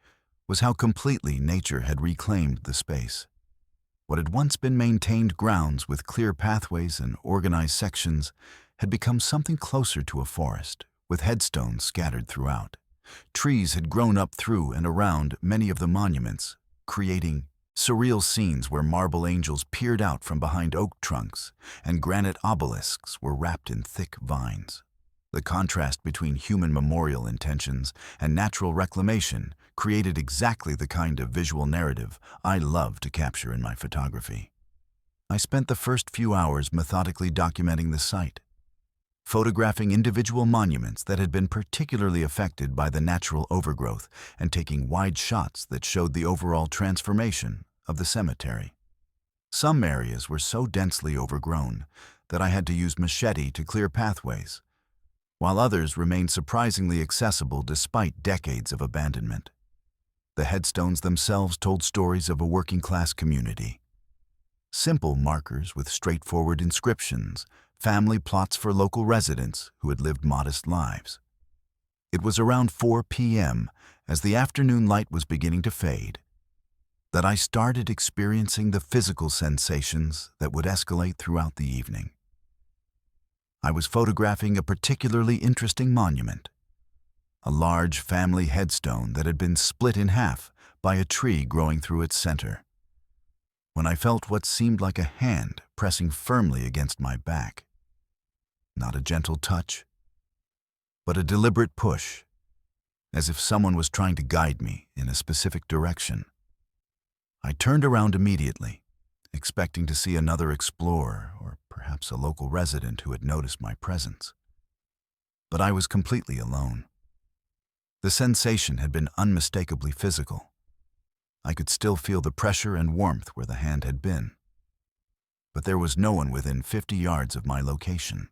was how completely nature had reclaimed the space. What had once been maintained grounds with clear pathways and organized sections had become something closer to a forest, with headstones scattered throughout. Trees had grown up through and around many of the monuments, creating surreal scenes where marble angels peered out from behind oak trunks and granite obelisks were wrapped in thick vines. The contrast between human memorial intentions and natural reclamation created exactly the kind of visual narrative I love to capture in my photography. I spent the first few hours methodically documenting the site, photographing individual monuments that had been particularly affected by the natural overgrowth and taking wide shots that showed the overall transformation of the cemetery. Some areas were so densely overgrown that I had to use machete to clear pathways, while others remained surprisingly accessible despite decades of abandonment. The headstones themselves told stories of a working-class community. Simple markers with straightforward inscriptions, family plots for local residents who had lived modest lives. It was around 4 p.m., as the afternoon light was beginning to fade, that I started experiencing the physical sensations that would escalate throughout the evening. I was photographing a particularly interesting monument, a large family headstone that had been split in half by a tree growing through its center, when I felt what seemed like a hand pressing firmly against my back. Not a gentle touch, but a deliberate push, as if someone was trying to guide me in a specific direction. I turned around immediately, expecting to see another explorer or perhaps a local resident who had noticed my presence. But I was completely alone. The sensation had been unmistakably physical. I could still feel the pressure and warmth where the hand had been, but there was no one within 50 yards of my location.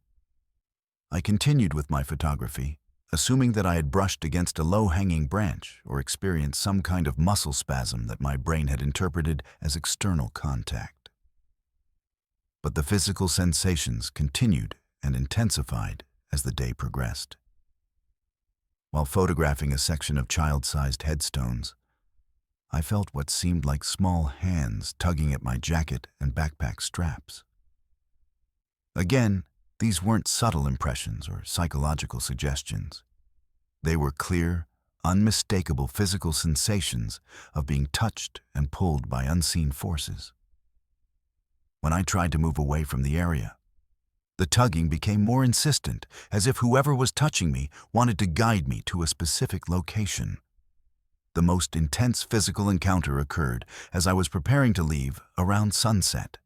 I continued with my photography, assuming that I had brushed against a low-hanging branch or experienced some kind of muscle spasm that my brain had interpreted as external contact. But the physical sensations continued and intensified as the day progressed. While photographing a section of child-sized headstones, I felt what seemed like small hands tugging at my jacket and backpack straps. Again, these weren't subtle impressions or psychological suggestions. They were clear, unmistakable physical sensations of being touched and pulled by unseen forces. When I tried to move away from the area, the tugging became more insistent, as if whoever was touching me wanted to guide me to a specific location. The most intense physical encounter occurred as I was preparing to leave around sunset.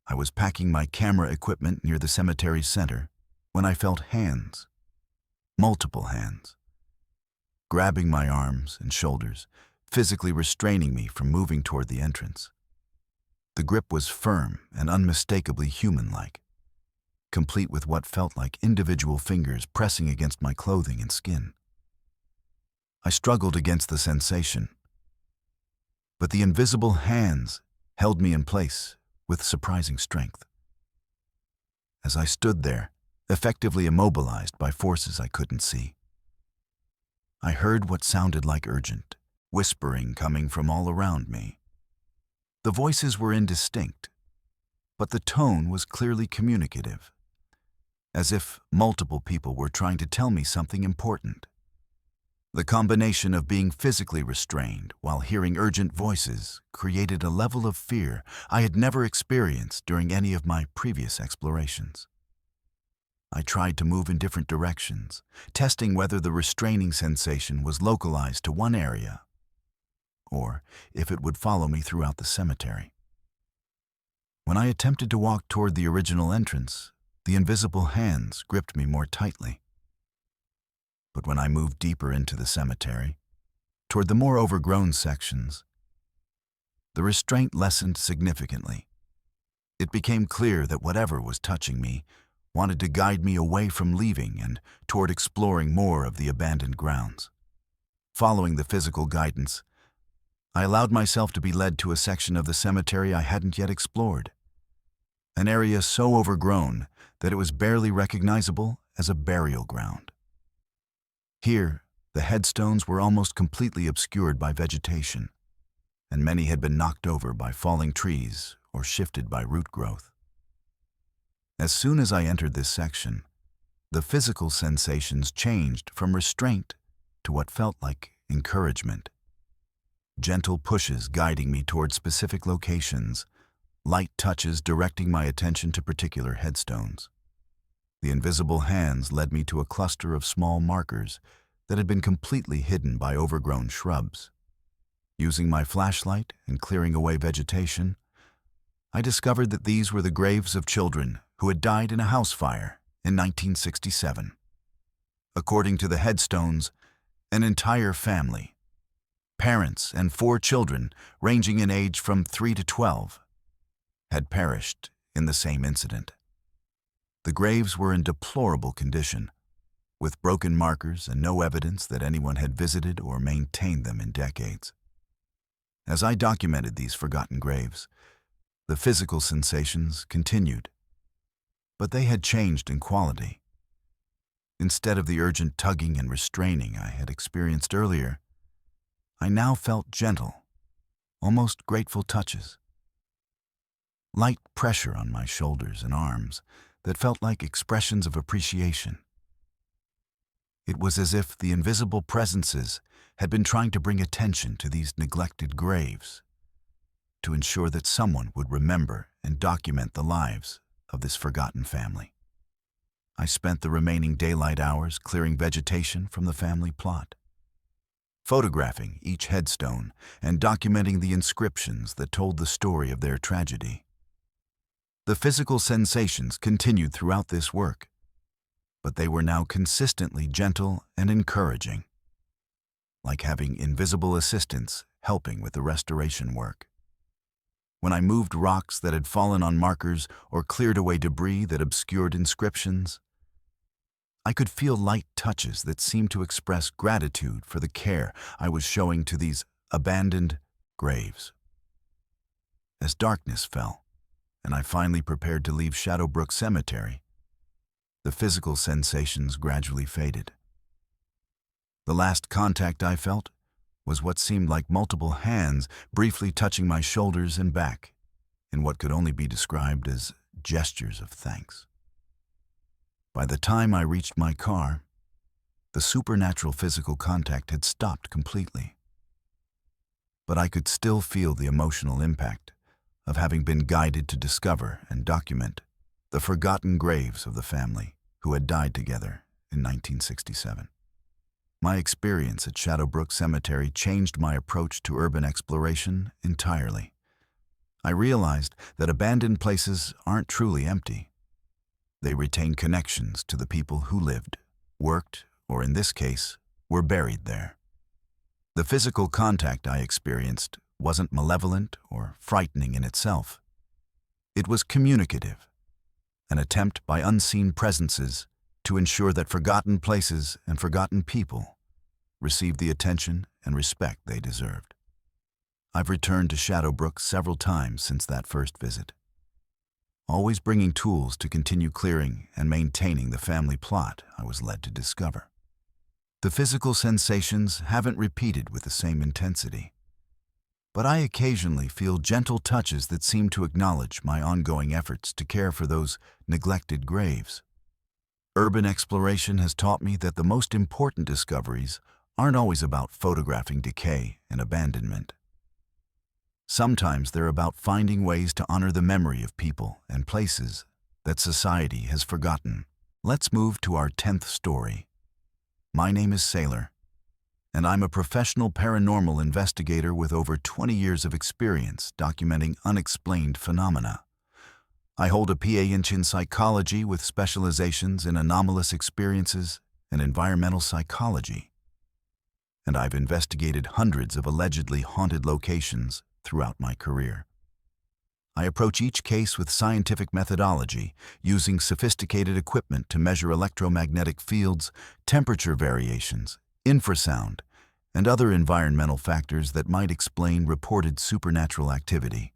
I was packing my camera equipment near the cemetery's center when I felt hands, multiple hands, grabbing my arms and shoulders, physically restraining me from moving toward the entrance. The grip was firm and unmistakably human-like, complete with what felt like individual fingers pressing against my clothing and skin. I struggled against the sensation, but the invisible hands held me in place with surprising strength. As I stood there, effectively immobilized by forces I couldn't see, I heard what sounded like urgent whispering coming from all around me. The voices were indistinct, but the tone was clearly communicative, as if multiple people were trying to tell me something important. The combination of being physically restrained while hearing urgent voices created a level of fear I had never experienced during any of my previous explorations. I tried to move in different directions, testing whether the restraining sensation was localized to one area or if it would follow me throughout the cemetery. When I attempted to walk toward the original entrance, the invisible hands gripped me more tightly. But when I moved deeper into the cemetery, toward the more overgrown sections, the restraint lessened significantly. It became clear that whatever was touching me wanted to guide me away from leaving and toward exploring more of the abandoned grounds. Following the physical guidance, I allowed myself to be led to a section of the cemetery I hadn't yet explored, an area so overgrown that it was barely recognizable as a burial ground. Here, the headstones were almost completely obscured by vegetation, and many had been knocked over by falling trees or shifted by root growth. As soon as I entered this section, the physical sensations changed from restraint to what felt like encouragement. Gentle pushes guiding me toward specific locations, light touches directing my attention to particular headstones. The invisible hands led me to a cluster of small markers that had been completely hidden by overgrown shrubs. Using my flashlight and clearing away vegetation, I discovered that these were the graves of children who had died in a house fire in 1967. According to the headstones, an entire family, parents and 4 children ranging in age from 3 to 12, had perished in the same incident. The graves were in deplorable condition, with broken markers and no evidence that anyone had visited or maintained them in decades. As I documented these forgotten graves, the physical sensations continued, but they had changed in quality. Instead of the urgent tugging and restraining I had experienced earlier, I now felt gentle, almost grateful touches. Light pressure on my shoulders and arms that felt like expressions of appreciation. It was as if the invisible presences had been trying to bring attention to these neglected graves, to ensure that someone would remember and document the lives of this forgotten family. I spent the remaining daylight hours clearing vegetation from the family plot, photographing each headstone and documenting the inscriptions that told the story of their tragedy. The physical sensations continued throughout this work, but they were now consistently gentle and encouraging, like having invisible assistants helping with the restoration work. When I moved rocks that had fallen on markers or cleared away debris that obscured inscriptions, I could feel light touches that seemed to express gratitude for the care I was showing to these abandoned graves. As darkness fell, and I finally prepared to leave Shadowbrook Cemetery, the physical sensations gradually faded. The last contact I felt was what seemed like multiple hands briefly touching my shoulders and back in what could only be described as gestures of thanks. By the time I reached my car, the supernatural physical contact had stopped completely. But I could still feel the emotional impact of having been guided to discover and document the forgotten graves of the family who had died together in 1967. My experience at Shadowbrook Cemetery changed my approach to urban exploration entirely. I realized that abandoned places aren't truly empty. They retain connections to the people who lived, worked, or in this case, were buried there. The physical contact I experienced wasn't malevolent or frightening in itself. It was communicative, an attempt by unseen presences to ensure that forgotten places and forgotten people received the attention and respect they deserved. I've returned to Shadowbrook several times since that first visit, always bringing tools to continue clearing and maintaining the family plot I was led to discover. The physical sensations haven't repeated with the same intensity, but I occasionally feel gentle touches that seem to acknowledge my ongoing efforts to care for those neglected graves. Urban exploration has taught me that the most important discoveries aren't always about photographing decay and abandonment. Sometimes they're about finding ways to honor the memory of people and places that society has forgotten. Let's move to our 10th story. My name is Sailor, and I'm a professional paranormal investigator with over 20 years of experience documenting unexplained phenomena. I hold a PA in psychology with specializations in anomalous experiences and environmental psychology, and I've investigated hundreds of allegedly haunted locations throughout my career. I approach each case with scientific methodology, using sophisticated equipment to measure electromagnetic fields, temperature variations, infrasound, and other environmental factors that might explain reported supernatural activity.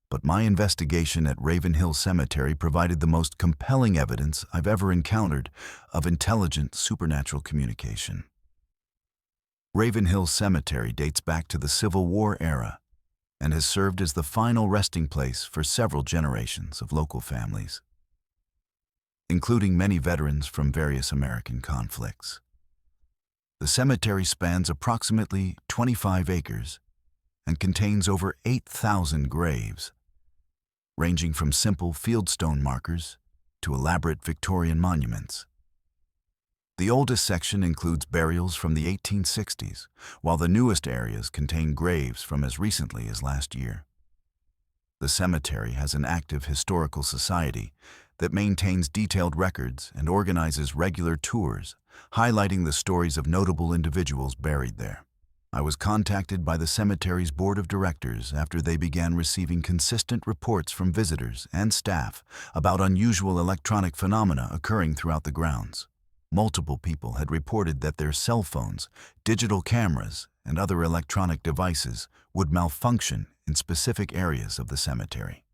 But my investigation at Ravenhill Cemetery provided the most compelling evidence I've ever encountered of intelligent supernatural communication. Ravenhill Cemetery dates back to the Civil War era and has served as the final resting place for several generations of local families, including many veterans from various American conflicts. The cemetery spans approximately 25 acres and contains over 8,000 graves, ranging from simple fieldstone markers to elaborate Victorian monuments. The oldest section includes burials from the 1860s, while the newest areas contain graves from as recently as last year. The cemetery has an active historical society that maintains detailed records and organizes regular tours, highlighting the stories of notable individuals buried there. I was contacted by the cemetery's board of directors after they began receiving consistent reports from visitors and staff about unusual electronic phenomena occurring throughout the grounds. Multiple people had reported that their cell phones, digital cameras, and other electronic devices would malfunction in specific areas of the cemetery,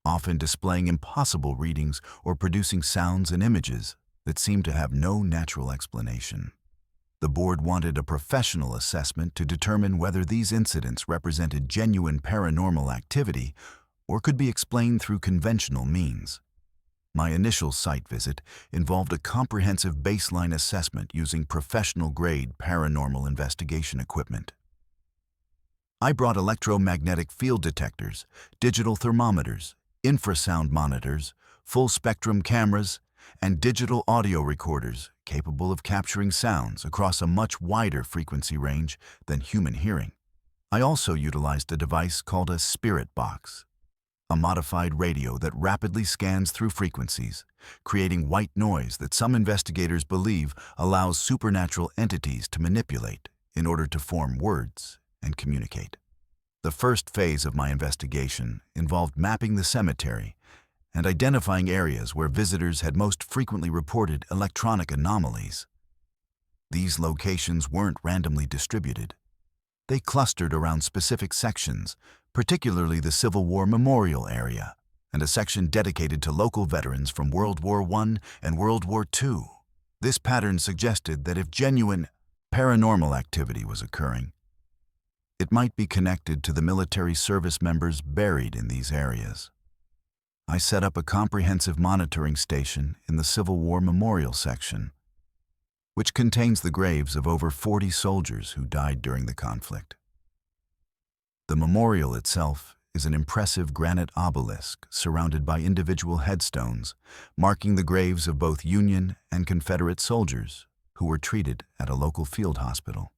often displaying impossible readings or producing sounds and images that seemed to have no natural explanation. The board wanted a professional assessment to determine whether these incidents represented genuine paranormal activity or could be explained through conventional means. My initial site visit involved a comprehensive baseline assessment using professional-grade paranormal investigation equipment. I brought electromagnetic field detectors, digital thermometers, infrasound monitors, full-spectrum cameras, and digital audio recorders capable of capturing sounds across a much wider frequency range than human hearing. I also utilized a device called a spirit box, a modified radio that rapidly scans through frequencies, creating white noise that some investigators believe allows supernatural entities to manipulate in order to form words and communicate. The first phase of my investigation involved mapping the cemetery and identifying areas where visitors had most frequently reported electronic anomalies. These locations weren't randomly distributed. They clustered around specific sections, particularly the Civil War Memorial area, and a section dedicated to local veterans from World War I and World War II. This pattern suggested that if genuine paranormal activity was occurring, it might be connected to the military service members buried in these areas. I set up a comprehensive monitoring station in the Civil War Memorial section, which contains the graves of over 40 soldiers who died during the conflict. The memorial itself is an impressive granite obelisk surrounded by individual headstones, marking the graves of both Union and Confederate soldiers who were treated at a local field hospital.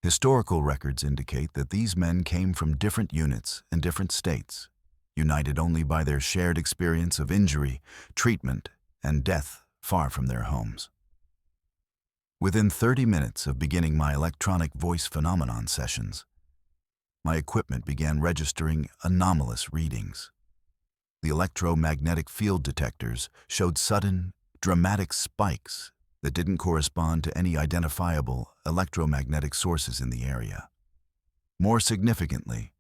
Historical records indicate that these men came from different units and different states, united only by their shared experience of injury, treatment, and death far from their homes. Within 30 minutes of beginning my electronic voice phenomenon sessions, my equipment began registering anomalous readings. The electromagnetic field detectors showed sudden, dramatic spikes that didn't correspond to any identifiable electromagnetic sources in the area. More significantly,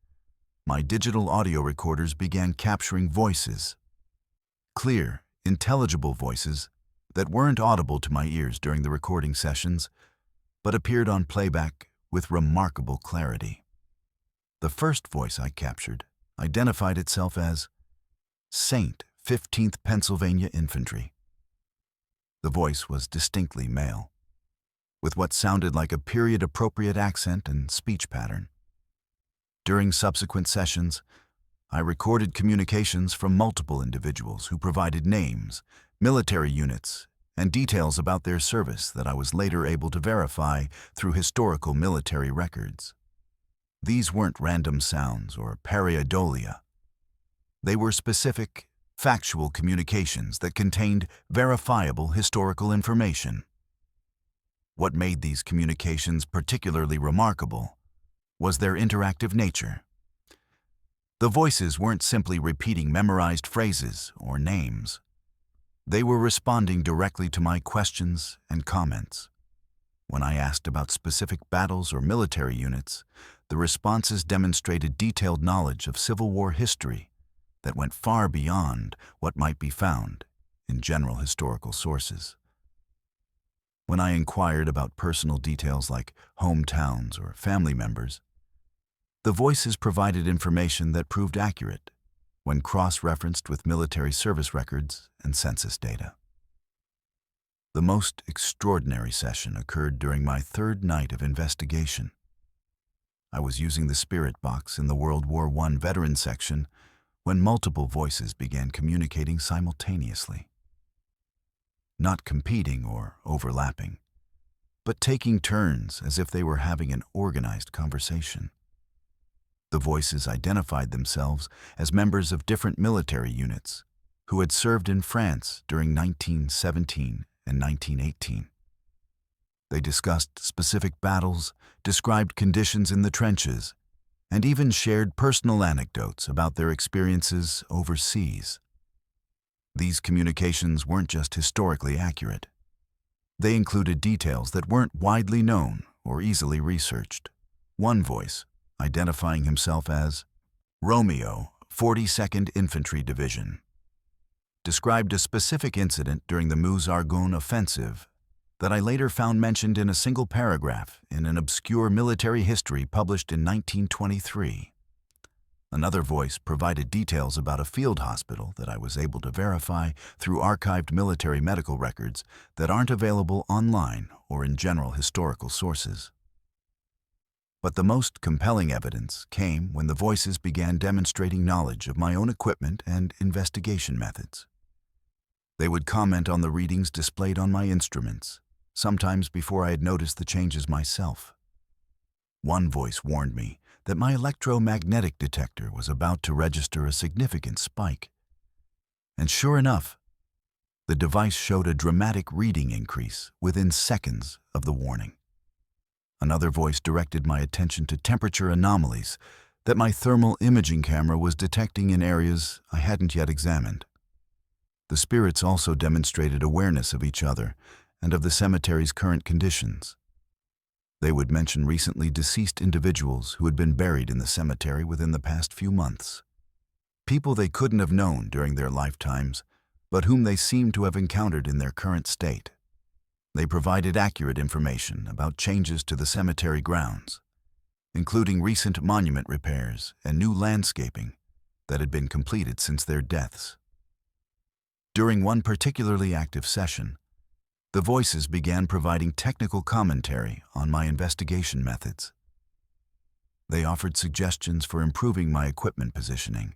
my digital audio recorders began capturing voices, clear, intelligible voices that weren't audible to my ears during the recording sessions, but appeared on playback with remarkable clarity. The first voice I captured identified itself as Saint, 15th Pennsylvania Infantry. The voice was distinctly male, with what sounded like a period-appropriate accent and speech pattern. During subsequent sessions, I recorded communications from multiple individuals who provided names, military units, and details about their service that I was later able to verify through historical military records. These weren't random sounds or pareidolia. They were specific, factual communications that contained verifiable historical information. What made these communications particularly remarkable was their interactive nature. The voices weren't simply repeating memorized phrases or names. They were responding directly to my questions and comments. When I asked about specific battles or military units, the responses demonstrated detailed knowledge of Civil War history that went far beyond what might be found in general historical sources. When I inquired about personal details like hometowns or family members, the voices provided information that proved accurate when cross-referenced with military service records and census data. The most extraordinary session occurred during my third night of investigation. I was using the spirit box in the World War I veteran section when multiple voices began communicating simultaneously. Not competing or overlapping, but taking turns as if they were having an organized conversation. The voices identified themselves as members of different military units who had served in France during 1917 and 1918. They discussed specific battles, described conditions in the trenches, and even shared personal anecdotes about their experiences overseas. These communications weren't just historically accurate. They included details that weren't widely known or easily researched. One voice, identifying himself as Romeo, 42nd Infantry Division, described a specific incident during the Meuse-Argonne offensive that I later found mentioned in a single paragraph in an obscure military history published in 1923. Another voice provided details about a field hospital that I was able to verify through archived military medical records that aren't available online or in general historical sources. But the most compelling evidence came when the voices began demonstrating knowledge of my own equipment and investigation methods. They would comment on the readings displayed on my instruments, sometimes before I had noticed the changes myself. One voice warned me that my electromagnetic detector was about to register a significant spike. And sure enough, the device showed a dramatic reading increase within seconds of the warning. Another voice directed my attention to temperature anomalies that my thermal imaging camera was detecting in areas I hadn't yet examined. The spirits also demonstrated awareness of each other and of the cemetery's current conditions. They would mention recently deceased individuals who had been buried in the cemetery within the past few months. People they couldn't have known during their lifetimes, but whom they seemed to have encountered in their current state. They provided accurate information about changes to the cemetery grounds, including recent monument repairs and new landscaping that had been completed since their deaths. During one particularly active session, the voices began providing technical commentary on my investigation methods. They offered suggestions for improving my equipment positioning,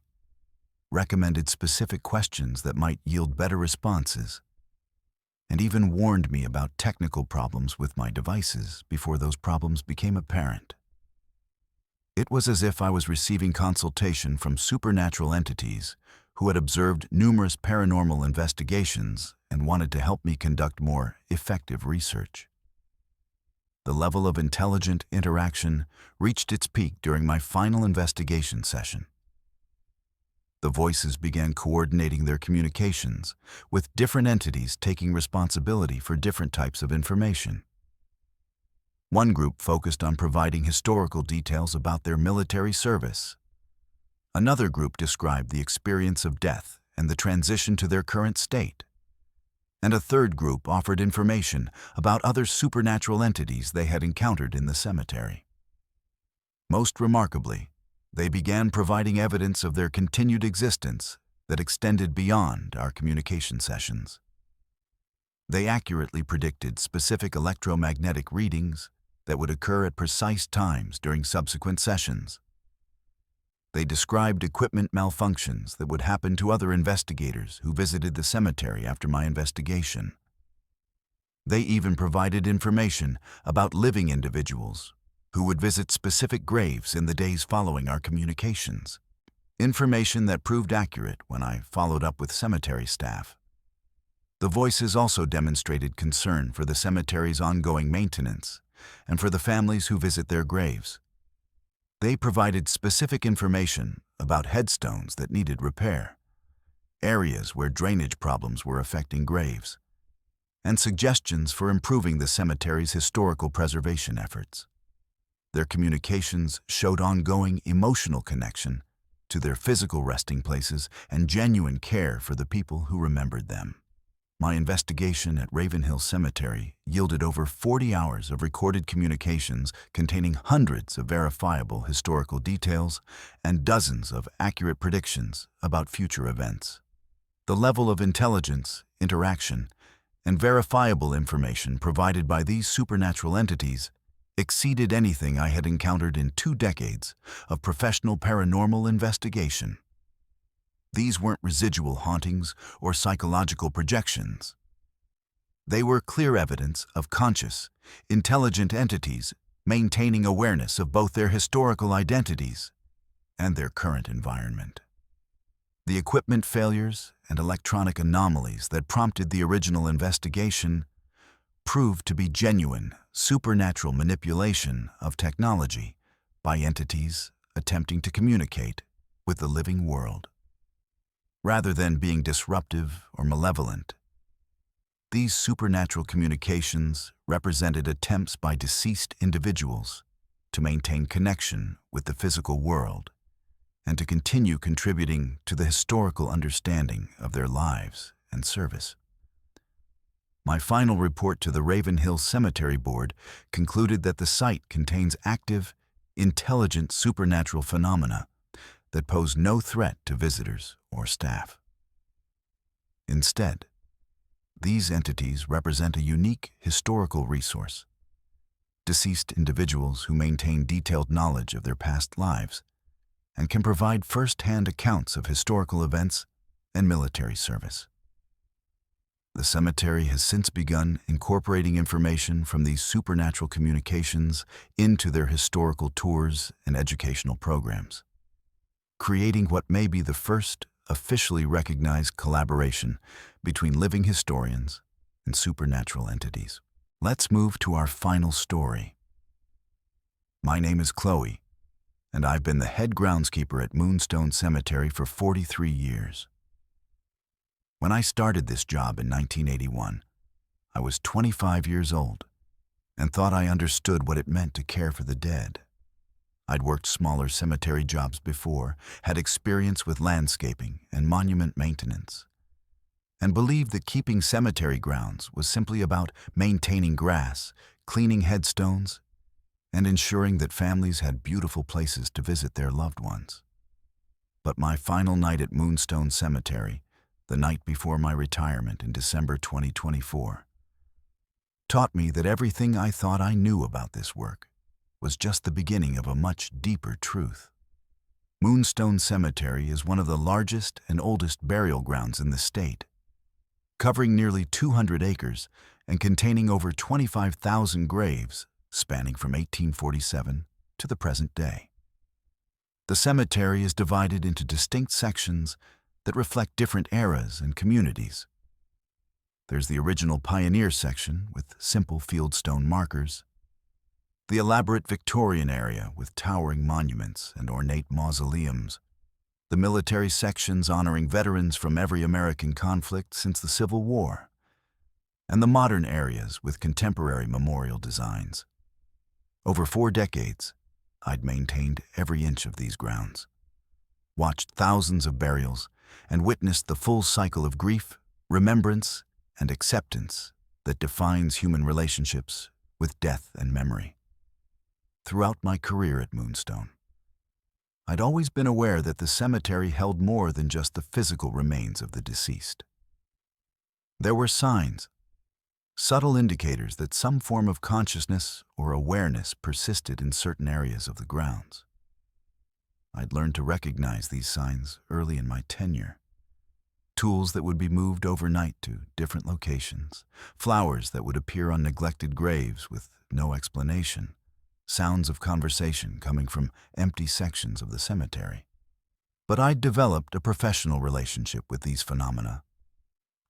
recommended specific questions that might yield better responses, and even warned me about technical problems with my devices before those problems became apparent. It was as if I was receiving consultation from supernatural entities who had observed numerous paranormal investigations and wanted to help me conduct more effective research. The level of intelligent interaction reached its peak during my final investigation session. The voices began coordinating their communications, with different entities taking responsibility for different types of information. One group focused on providing historical details about their military service. Another group described the experience of death and the transition to their current state. And a third group offered information about other supernatural entities they had encountered in the cemetery. Most remarkably, they began providing evidence of their continued existence that extended beyond our communication sessions. They accurately predicted specific electromagnetic readings that would occur at precise times during subsequent sessions. They described equipment malfunctions that would happen to other investigators who visited the cemetery after my investigation. They even provided information about living individuals who would visit specific graves in the days following our communications, information that proved accurate when I followed up with cemetery staff. The voices also demonstrated concern for the cemetery's ongoing maintenance and for the families who visit their graves. They provided specific information about headstones that needed repair, areas where drainage problems were affecting graves, and suggestions for improving the cemetery's historical preservation efforts. Their communications showed ongoing emotional connection to their physical resting places and genuine care for the people who remembered them. My investigation at Ravenhill Cemetery yielded over 40 hours of recorded communications containing hundreds of verifiable historical details and dozens of accurate predictions about future events. The level of intelligence, interaction, and verifiable information provided by these supernatural entities exceeded anything I had encountered in 2 decades of professional paranormal investigation. These weren't residual hauntings or psychological projections. They were clear evidence of conscious, intelligent entities maintaining awareness of both their historical identities and their current environment. The equipment failures and electronic anomalies that prompted the original investigation proved to be genuine, supernatural manipulation of technology by entities attempting to communicate with the living world. Rather than being disruptive or malevolent, these supernatural communications represented attempts by deceased individuals to maintain connection with the physical world and to continue contributing to the historical understanding of their lives and service. My final report to the Ravenhill Cemetery Board concluded that the site contains active, intelligent supernatural phenomena that pose no threat to visitors or staff. Instead, these entities represent a unique historical resource, deceased individuals who maintain detailed knowledge of their past lives and can provide first-hand accounts of historical events and military service. The cemetery has since begun incorporating information from these supernatural communications into their historical tours and educational programs, creating what may be the first officially recognized collaboration between living historians and supernatural entities. Let's move to our final story. My name is Chloe, and I've been the head groundskeeper at Moonstone Cemetery for 43 years. When I started this job in 1981, I was 25 years old and thought I understood what it meant to care for the dead. I'd worked smaller cemetery jobs before, had experience with landscaping and monument maintenance, and believed that keeping cemetery grounds was simply about maintaining grass, cleaning headstones, and ensuring that families had beautiful places to visit their loved ones. But my final night at Moonstone Cemetery, the night before my retirement in December 2024, taught me that everything I thought I knew about this work was just the beginning of a much deeper truth. Moonstone Cemetery is one of the largest and oldest burial grounds in the state, covering nearly 200 acres and containing over 25,000 graves spanning from 1847 to the present day. The cemetery is divided into distinct sections that reflect different eras and communities. There's the original pioneer section with simple fieldstone markers, The elaborate Victorian area with towering monuments and ornate mausoleums, the military sections honoring veterans from every American conflict since the Civil War, and the modern areas with contemporary memorial designs. Over 4 decades, I'd maintained every inch of these grounds, watched thousands of burials, and witnessed the full cycle of grief, remembrance, and acceptance that defines human relationships with death and memory. Throughout my career at Moonstone, I'd always been aware that the cemetery held more than just the physical remains of the deceased. There were signs, subtle indicators that some form of consciousness or awareness persisted in certain areas of the grounds. I'd learned to recognize these signs early in my tenure. Tools that would be moved overnight to different locations, flowers that would appear on neglected graves with no explanation, sounds of conversation coming from empty sections of the cemetery. But I'd developed a professional relationship with these phenomena,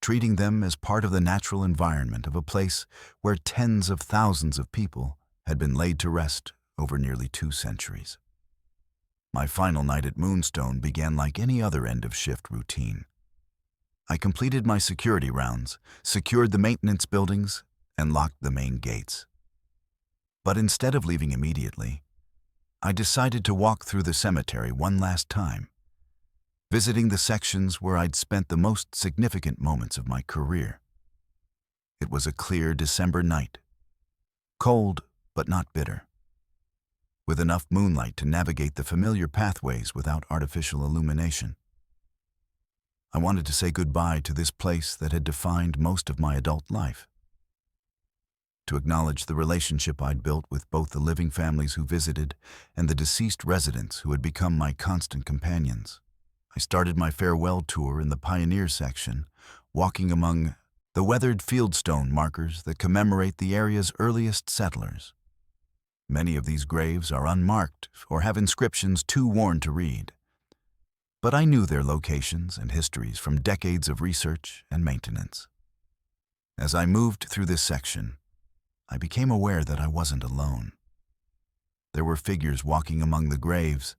treating them as part of the natural environment of a place where tens of thousands of people had been laid to rest over nearly 2 centuries. My final night at Moonstone began like any other end-of-shift routine. I completed my security rounds, secured the maintenance buildings, and locked the main gates. But instead of leaving immediately, I decided to walk through the cemetery one last time, visiting the sections where I'd spent the most significant moments of my career. It was a clear December night, cold but not bitter, with enough moonlight to navigate the familiar pathways without artificial illumination. I wanted to say goodbye to this place that had defined most of my adult life, to acknowledge the relationship I'd built with both the living families who visited and the deceased residents who had become my constant companions. I started my farewell tour in the Pioneer section, walking among the weathered fieldstone markers that commemorate the area's earliest settlers. Many of these graves are unmarked or have inscriptions too worn to read, but I knew their locations and histories from decades of research and maintenance. As I moved through this section, I became aware that I wasn't alone. There were figures walking among the graves,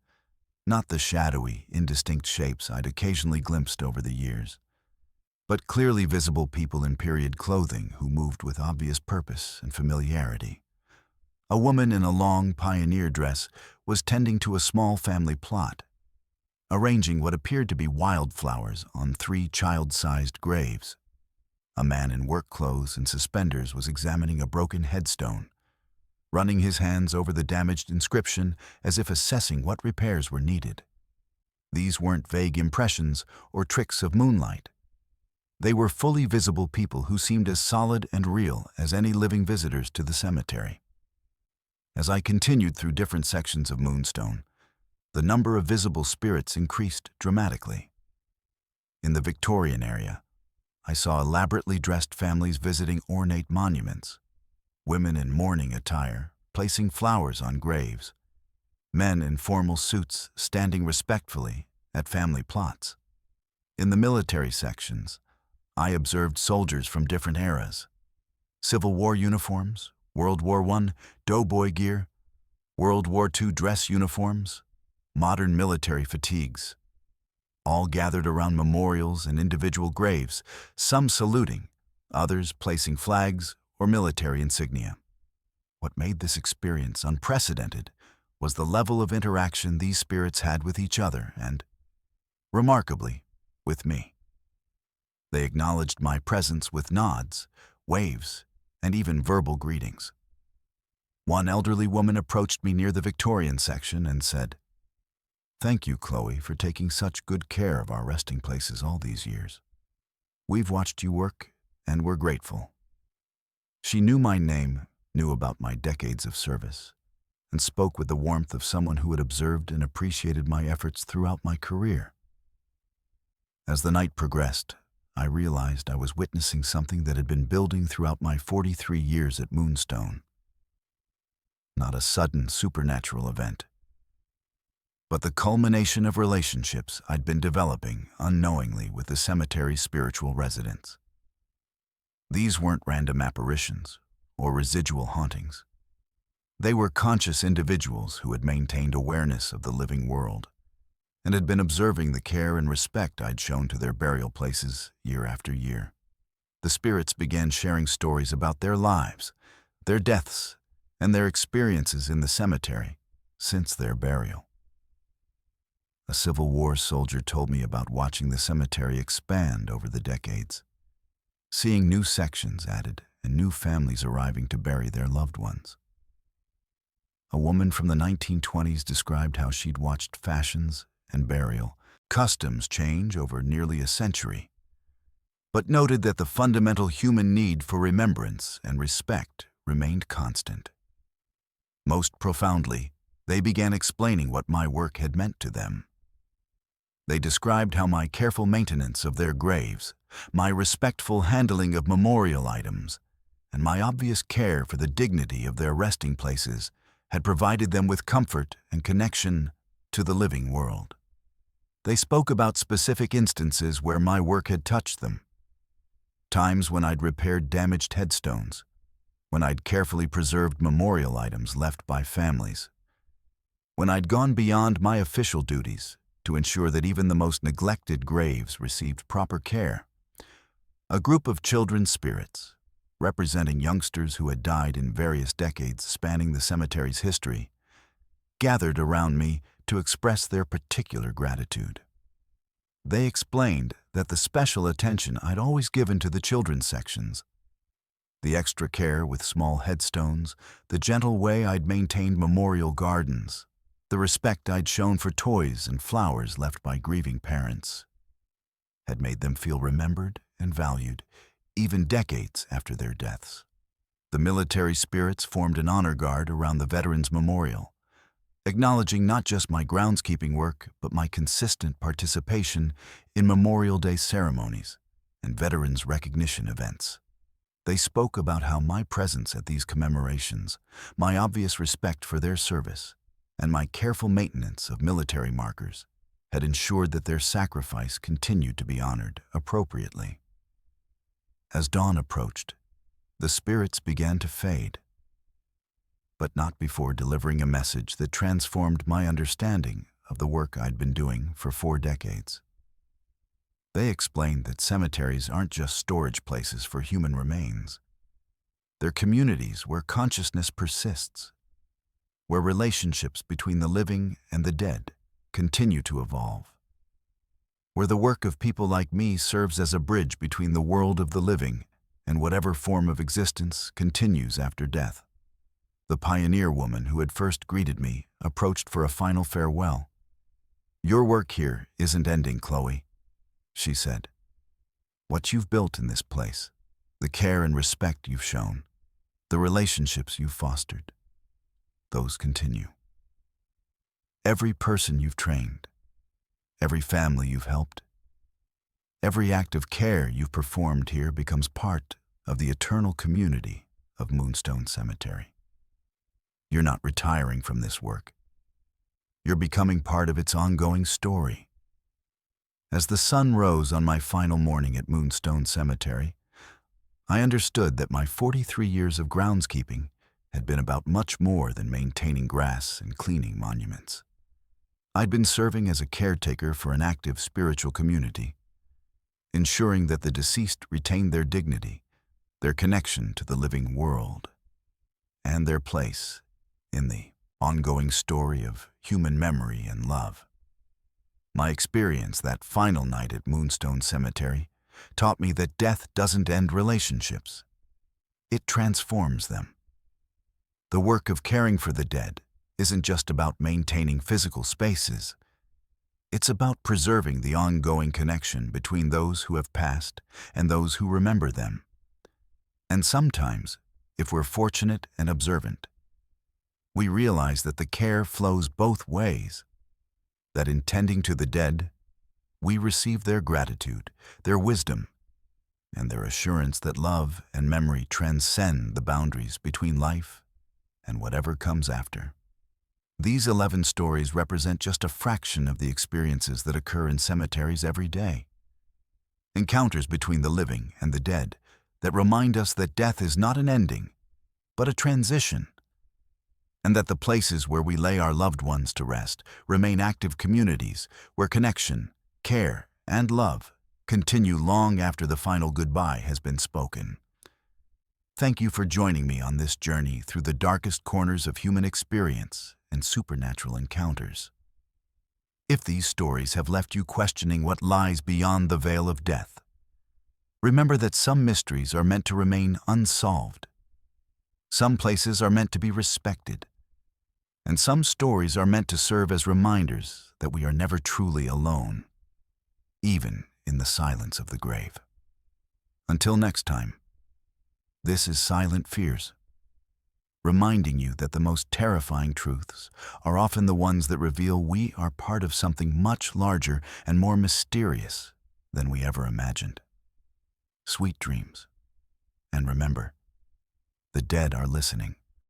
not the shadowy, indistinct shapes I'd occasionally glimpsed over the years, but clearly visible people in period clothing who moved with obvious purpose and familiarity. A woman in a long pioneer dress was tending to a small family plot, arranging what appeared to be wildflowers on 3 child-sized graves. A man in work clothes and suspenders was examining a broken headstone, running his hands over the damaged inscription as if assessing what repairs were needed. These weren't vague impressions or tricks of moonlight. They were fully visible people who seemed as solid and real as any living visitors to the cemetery. As I continued through different sections of Moonstone, the number of visible spirits increased dramatically. In the Victorian area, I saw elaborately dressed families visiting ornate monuments, women in mourning attire placing flowers on graves, men in formal suits standing respectfully at family plots. In the military sections, I observed soldiers from different eras, Civil War uniforms, World War I doughboy gear, World War II dress uniforms, modern military fatigues, all gathered around memorials and individual graves, some saluting, others placing flags or military insignia. What made this experience unprecedented was the level of interaction these spirits had with each other and, remarkably, with me. They acknowledged my presence with nods, waves, and even verbal greetings. One elderly woman approached me near the Victorian section and said, "Thank you, Chloe, for taking such good care of our resting places all these years. We've watched you work, and we're grateful." She knew my name, knew about my decades of service, and spoke with the warmth of someone who had observed and appreciated my efforts throughout my career. As the night progressed, I realized I was witnessing something that had been building throughout my 43 years at Moonstone. Not a sudden supernatural event, but the culmination of relationships I'd been developing unknowingly with the cemetery's spiritual residents. These weren't random apparitions or residual hauntings. They were conscious individuals who had maintained awareness of the living world and had been observing the care and respect I'd shown to their burial places year after year. The spirits began sharing stories about their lives, their deaths, and their experiences in the cemetery since their burial. A Civil War soldier told me about watching the cemetery expand over the decades, seeing new sections added and new families arriving to bury their loved ones. A woman from the 1920s described how she'd watched fashions and burial customs change over nearly a century, but noted that the fundamental human need for remembrance and respect remained constant. Most profoundly, they began explaining what my work had meant to them. They described how my careful maintenance of their graves, my respectful handling of memorial items, and my obvious care for the dignity of their resting places had provided them with comfort and connection to the living world. They spoke about specific instances where my work had touched them. Times when I'd repaired damaged headstones, when I'd carefully preserved memorial items left by families, when I'd gone beyond my official duties to ensure that even the most neglected graves received proper care. A group of children's spirits, representing youngsters who had died in various decades spanning the cemetery's history, gathered around me to express their particular gratitude. They explained that the special attention I'd always given to the children's sections, the extra care with small headstones, the gentle way I'd maintained memorial gardens, the respect I'd shown for toys and flowers left by grieving parents, had made them feel remembered and valued, even decades after their deaths. The military spirits formed an honor guard around the Veterans Memorial, acknowledging not just my groundskeeping work, but my consistent participation in Memorial Day ceremonies and veterans recognition events. They spoke about how my presence at these commemorations, my obvious respect for their service, and my careful maintenance of military markers had ensured that their sacrifice continued to be honored appropriately. As dawn approached, the spirits began to fade, but not before delivering a message that transformed my understanding of the work I'd been doing for 4 decades. They explained that cemeteries aren't just storage places for human remains. They're communities where consciousness persists, where relationships between the living and the dead continue to evolve, where the work of people like me serves as a bridge between the world of the living and whatever form of existence continues after death. The pioneer woman who had first greeted me approached for a final farewell. "Your work here isn't ending, Chloe," she said. "What you've built in this place, the care and respect you've shown, the relationships you've fostered, those continue. Every person you've trained, every family you've helped, every act of care you've performed here becomes part of the eternal community of Moonstone Cemetery. You're not retiring from this work. You're becoming part of its ongoing story." As the sun rose on my final morning at Moonstone Cemetery, I understood that my 43 years of groundskeeping had been about much more than maintaining grass and cleaning monuments. I'd been serving as a caretaker for an active spiritual community, ensuring that the deceased retained their dignity, their connection to the living world, and their place in the ongoing story of human memory and love. My experience that final night at Moonstone Cemetery taught me that death doesn't end relationships. It transforms them. The work of caring for the dead isn't just about maintaining physical spaces. It's about preserving the ongoing connection between those who have passed and those who remember them. And sometimes, if we're fortunate and observant, we realize that the care flows both ways, that in tending to the dead, we receive their gratitude, their wisdom, and their assurance that love and memory transcend the boundaries between life and whatever comes after. These 11 stories represent just a fraction of the experiences that occur in cemeteries every day. Encounters between the living and the dead that remind us that death is not an ending, but a transition, and that the places where we lay our loved ones to rest remain active communities where connection, care, and love continue long after the final goodbye has been spoken. Thank you for joining me on this journey through the darkest corners of human experience and supernatural encounters. If these stories have left you questioning what lies beyond the veil of death, remember that some mysteries are meant to remain unsolved. Some places are meant to be respected, and some stories are meant to serve as reminders that we are never truly alone, even in the silence of the grave. Until next time, this is Silent Fears, reminding you that the most terrifying truths are often the ones that reveal we are part of something much larger and more mysterious than we ever imagined. Sweet dreams. And remember, the dead are listening.